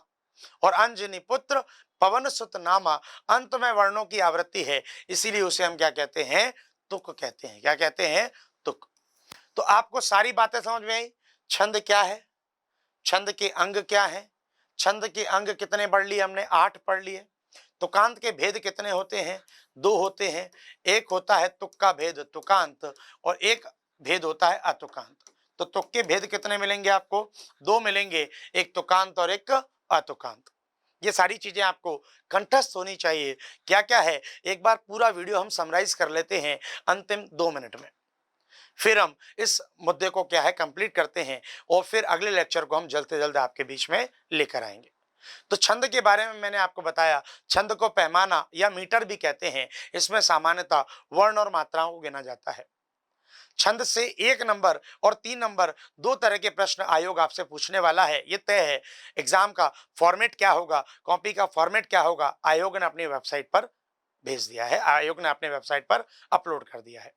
S1: और अंजनी पुत्र पवन सुत नामा, अंत में वर्णों की आवृत्ति है, इसीलिए उसे हम क्या कहते हैं, तुक कहते हैं। क्या कहते हैं, तुक। तो आपको सारी बातें समझ में आई। छंद क्या है, छंद के अंग क्या है, छंद के अंग कितने पढ़ लिए हमने, 8 पढ़ लिए। तुकांत के भेद कितने होते हैं, 2 होते हैं। एक होता है तुक का भेद तुकांत, और एक भेद होता है अतुकांत। तो तुक के भेद कितने मिलेंगे आपको, 2 मिलेंगे, एक तुकांत और एक अतुकांत। ये सारी चीजें आपको कंठस्थ होनी चाहिए। क्या क्या है, एक बार पूरा वीडियो हम समराइज कर लेते हैं अंतिम 2 मिनट में, फिर हम इस मुद्दे को क्या है कंप्लीट करते हैं, और फिर अगले लेक्चर को हम जल्द से जल्द आपके बीच में लेकर आएंगे। तो छंद के बारे में मैंने आपको बताया, छंद को पैमाना या मीटर भी कहते हैं। इसमें सामान्यतः वर्ण और मात्राओं को गिना जाता है। छंद से 1 नंबर और 3 नंबर 2 तरह के प्रश्न आयोग आपसे पूछने वाला है, ये तय है। एग्जाम का फॉर्मेट क्या होगा, कॉपी का फॉर्मेट क्या होगा, आयोग ने अपनी वेबसाइट पर भेज दिया है, आयोग ने अपने वेबसाइट पर अपलोड कर दिया है।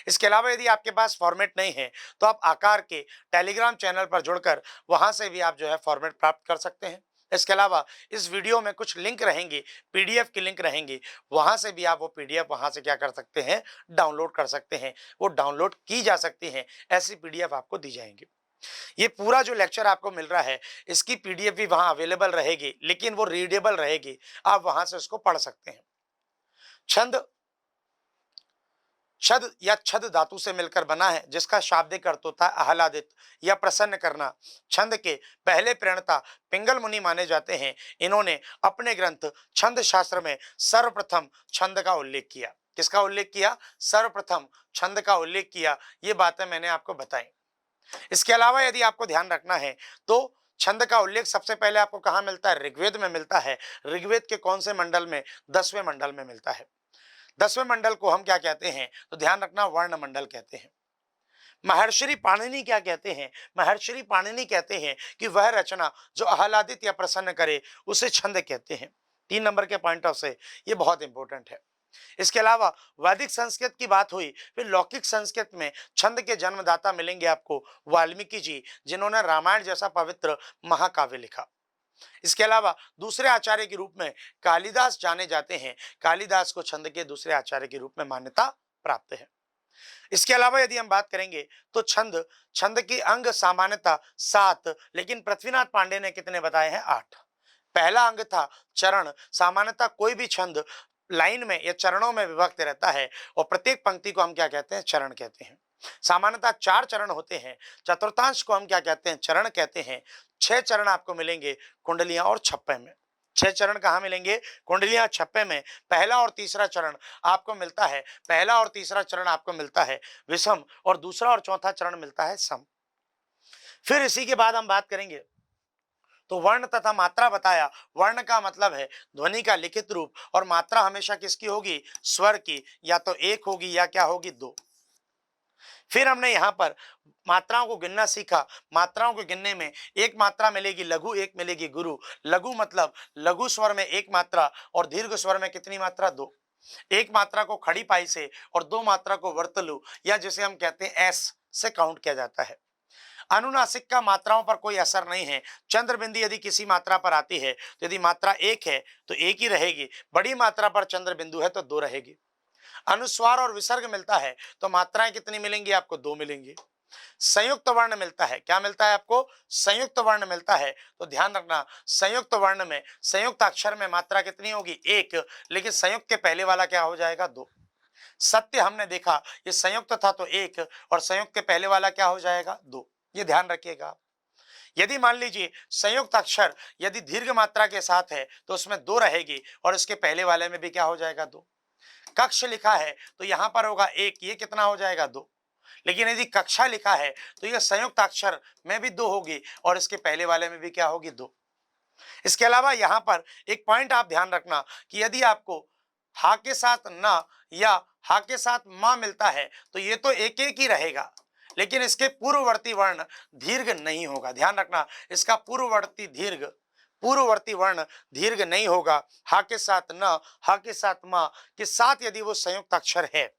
S1: इसके अलावा यदि आपके पास फॉर्मेट नहीं है तो आप आकार के टेलीग्राम चैनल पर जुड़कर वहां से भी आप जो है फॉर्मेट प्राप्त कर सकते हैं। इसके अलावा इस वीडियो में कुछ लिंक रहेंगे, पीडीएफ की लिंक रहेंगी, वहां से भी आप वो पीडीएफ वहां से क्या कर सकते हैं, डाउनलोड कर सकते हैं। वो डाउनलोड की जा सकती हैं, ऐसी पीडीएफ आपको दी जाएंगी। ये पूरा जो लेक्चर आपको मिल रहा है, इसकी पीडीएफ भी वहां अवेलेबल रहेगी, लेकिन वो रीडेबल रहेगी, आप वहां से उसको पढ़ सकते हैं। छंद छद या छद धातु से मिलकर बना है, जिसका शाब्दिक अर्थ होता है आह्लादित या प्रसन्न करना। छंद के पहले प्रणेता पिंगल मुनि माने जाते हैं। इन्होंने अपने ग्रंथ छंद शास्त्र में सर्वप्रथम छंद का उल्लेख किया। किसका उल्लेख किया, सर्वप्रथम छंद का उल्लेख किया। ये बातें मैंने आपको बताई। इसके अलावा यदि आपको ध्यान रखना है तो छंद का उल्लेख सबसे पहले आपको कहाँ मिलता है, ऋग्वेद में मिलता है। ऋग्वेद के कौन से मंडल में, 10वें मंडल में मिलता है। 10वें मंडल को हम क्या कहते हैं, तो ध्यान रखना, वर्ण मंडल कहते हैं। महर्षि पाणिनि क्या कहते हैं, महर्षि पाणिनि कहते हैं कि वह रचना जो आह्लादित या प्रसन्न करे उसे छंद कहते हैं। 3 नंबर के पॉइंट ऑफ से ये बहुत इंपॉर्टेंट है। इसके अलावा वैदिक संस्कृत की बात हुई, फिर लौकिक संस्कृत में छंद के जन्मदाता मिलेंगे आपको वाल्मीकि जी, जिन्होंने रामायण जैसा पवित्र महाकाव्य लिखा। इसके अलावा दूसरे आचार्य के रूप में कालिदास जाने जाते हैं। कालिदास को छंद के दूसरे आचार्य के रूप में मान्यता प्राप्त है। इसके अलावा यदि हम बात करेंगे तो छंद छंद की अंग सामान्यतः 7, लेकिन पृथ्वीनाथ पांडे ने कितने बताए हैं, 8। पहला अंग था चरण। सामान्यतः कोई भी छंद लाइन में या चरणों में विभक्त रहता है, और प्रत्येक पंक्ति को हम क्या कहते हैं, चरण कहते हैं। सामान्यतः 4 चरण होते हैं। चतुर्थांश को हम क्या कहते हैं, चरण कहते हैं। 6 चरण आपको मिलेंगे कुंडलियां और छप्पे में। 6 चरण कहाँ मिलेंगे, कुंडलियां छप्पे में। पहला और तीसरा चरण आपको मिलता है, पहला और तीसरा चरण आपको मिलता है विषम, और दूसरा और चौथा चरण मिलता है सम। फिर इसी के बाद हम बात करेंगे तो वर्ण तथा मात्रा बताया। वर्ण का मतलब है ध्वनि का लिखित रूप, और मात्रा हमेशा किसकी होगी, स्वर की, या तो 1 होगी या क्या होगी, 2। फिर हमने यहाँ पर मात्राओं को गिनना सीखा। मात्राओं को गिनने में एक मात्रा मिलेगी लघु, एक मिलेगी गुरु। लघु मतलब लघु स्वर में 1 मात्रा, और दीर्घ स्वर में कितनी मात्रा, 2। एक मात्रा को खड़ी पाई से और 2 मात्रा को वर्तलु या जिसे हम कहते हैं एस से काउंट किया जाता है। अनुनासिक का मात्राओं पर कोई असर नहीं है। चंद्र बिंदी यदि किसी मात्रा पर आती है तो यदि मात्रा 1 है तो 1 ही रहेगी, बड़ी मात्रा पर चंद्र बिंदु है तो 2 रहेगी। अनुस्वार और विसर्ग मिलता है तो मात्राएं कितनी मिलेंगी आपको? 2 मिलेंगी। संयुक्त वर्ण मिलता है, क्या मिलता है आपको? संयुक्त वर्ण मिलता है। तो ध्यान रखना, संयुक्त वर्ण में संयुक्त अक्षर में मात्रा कितनी होगी? 1, लेकिन संयुक्त के पहले वाला क्या हो जाएगा? 2। सत्य हमने देखा, ये संयुक्त था तो 1 और संयुक्त के पहले वाला क्या हो जाएगा? 2। ये ध्यान रखिएगा। यदि मान लीजिए संयुक्त अक्षर यदि दीर्घ मात्रा के साथ है तो उसमें 2 रहेगी और इसके पहले वाले में भी क्या हो जाएगा? 2। कक्ष लिखा है तो यहां पर होगा 1, ये कितना हो जाएगा? 2। लेकिन यदि कक्षा लिखा है तो यह संयुक्त अक्षर में भी 2 होगी और इसके पहले वाले में भी क्या होगी? 2। इसके अलावा यहां पर एक पॉइंट आप ध्यान रखना कि यदि आपको हा के साथ न या हा के साथ मा मिलता है तो ये तो एक एक ही रहेगा, लेकिन इसके पूर्ववर्ती वर्ण दीर्घ नहीं होगा। ध्यान रखना, इसका पूर्ववर्ती वर्ण दीर्घ नहीं होगा। हा के साथ न, हा के साथ मा के साथ यदि वो संयुक्त अक्षर है,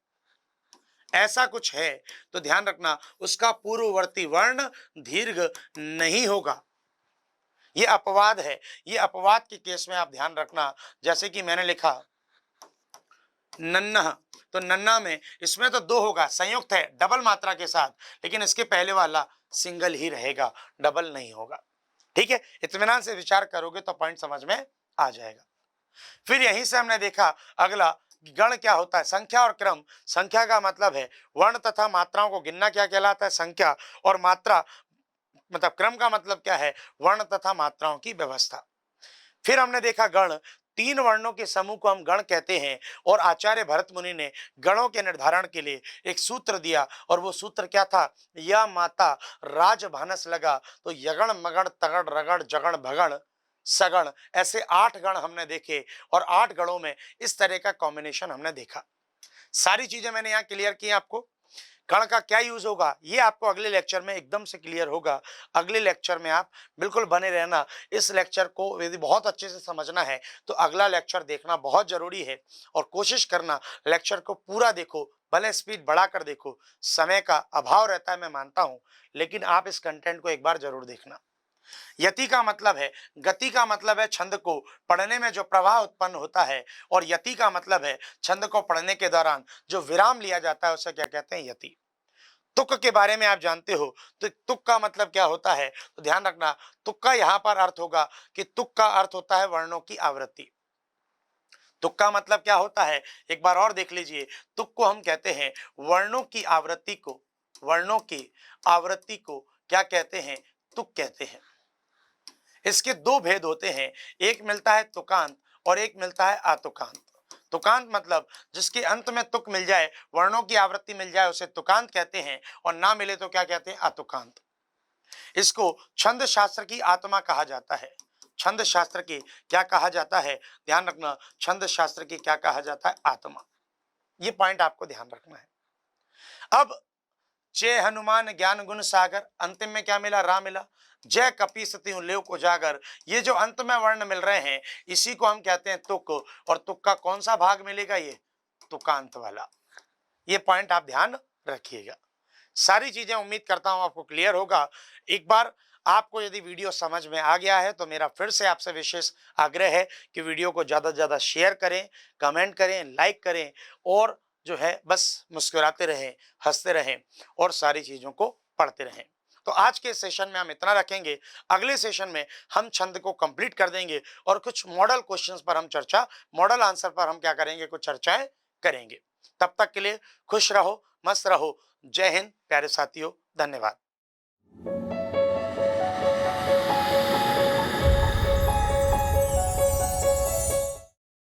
S1: ऐसा कुछ है, तो ध्यान रखना उसका पूर्ववर्ती वर्ण दीर्घ नहीं होगा। ये अपवाद है। ये अपवाद के केस में आप ध्यान रखना, जैसे कि मैंने लिखा नन्ना, तो नन्ना में इसमें तो 2 होगा, संयुक्त है डबल मात्रा के साथ, लेकिन इसके पहले वाला सिंगल ही रहेगा, डबल नहीं होगा। ठीक है, इत्मीनान से विचार करोगे तो पॉइंट समझ में आ जाएगा। फिर यहीं से हमने देखा अगला, गण क्या होता है? संख्या और क्रम। संख्या का मतलब है वर्ण तथा मात्राओं को गिनना, क्या कहलाता है? संख्या। और मात्रा मतलब क्रम का मतलब क्या है? वर्ण तथा मात्राओं की व्यवस्था। फिर हमने देखा गण, 3 वर्णों के समूह को हम गण कहते हैं और आचार्य भरत मुनि ने गणों के निर्धारण के लिए एक सूत्र दिया और वो सूत्र क्या था? या माता राजभानस लगा, तो यगण मगण तगड़ रगड़ जगण भगण सगण, ऐसे 8 गण हमने देखे और 8 गणों में इस तरह का कॉम्बिनेशन हमने देखा। सारी चीजें मैंने यहाँ क्लियर की आपको। गण का क्या यूज होगा ये आपको अगले लेक्चर में एकदम से क्लियर होगा। अगले लेक्चर में आप बिल्कुल बने रहना। इस लेक्चर को यदि बहुत अच्छे से समझना है तो अगला लेक्चर देखना बहुत जरूरी है और कोशिश करना लेक्चर को पूरा देखो, भले स्पीड बढ़ाकर देखो। समय का अभाव रहता है मैं मानता हूं, लेकिन आप इस कंटेंट को एक बार जरूर देखना। यति का मतलब है, गति का मतलब है छंद को पढ़ने में जो प्रवाह उत्पन्न होता है, और यति का मतलब है छंद को पढ़ने के दौरान जो विराम लिया जाता है उसे क्या कहते हैं? यति। तुक के बारे में आप जानते हो, तो तुक का मतलब क्या होता है? तो ध्यान रखना, तुक का यहां पर अर्थ होगा कि तुक का अर्थ होता है वर्णों की आवृत्ति। तुक का मतलब क्या होता है? एक बार और देख लीजिए, तुक को हम कहते हैं वर्णों की आवृत्ति को, वर्णों की आवृत्ति को क्या कहते हैं? तुक कहते हैं। इसके 2 भेद होते हैं, एक मिलता है तुकांत और एक मिलता है आतुकांत। तुकांत मतलब जिसके अंत में तुक मिल जाए, वर्णों की आवृत्ति मिल जाए, उसे तुकांत कहते हैं, और ना मिले तो क्या कहते हैं? आतुकांत। इसको छंद शास्त्र की आत्मा कहा जाता है। छंद शास्त्र की क्या कहा जाता है? ध्यान रखना, छंद शास्त्र की क्या कहा जाता है? आत्मा। ये पॉइंट आपको ध्यान रखना है। अब जय हनुमान ज्ञान गुण सागर, अंतिम में क्या मिला? रा मिला। जय कपि सति लेव को जागर, ये जो अंत में वर्ण मिल रहे हैं इसी को हम कहते हैं तुक। और तुक का कौन सा भाग मिलेगा? ये तुकांत वाला। ये पॉइंट आप ध्यान रखिएगा। सारी चीजें उम्मीद करता हूं आपको क्लियर होगा। एक बार आपको यदि वीडियो समझ में आ गया है तो मेरा फिर से आपसे विशेष आग्रह है कि वीडियो को ज्यादा से ज्यादा शेयर करें, कमेंट करें, लाइक करें, और जो है बस मुस्कुराते रहें, हंसते रहें और सारी चीजों को पढ़ते रहें। तो आज के सेशन में हम इतना रखेंगे। अगले सेशन में हम छंद को कंप्लीट कर देंगे और कुछ मॉडल क्वेश्चंस पर हम चर्चा, मॉडल आंसर पर हम क्या करेंगे? कुछ चर्चाएं करेंगे। तब तक के लिए खुश रहो, मस्त रहो। जय हिंद प्यारे साथियों, धन्यवाद।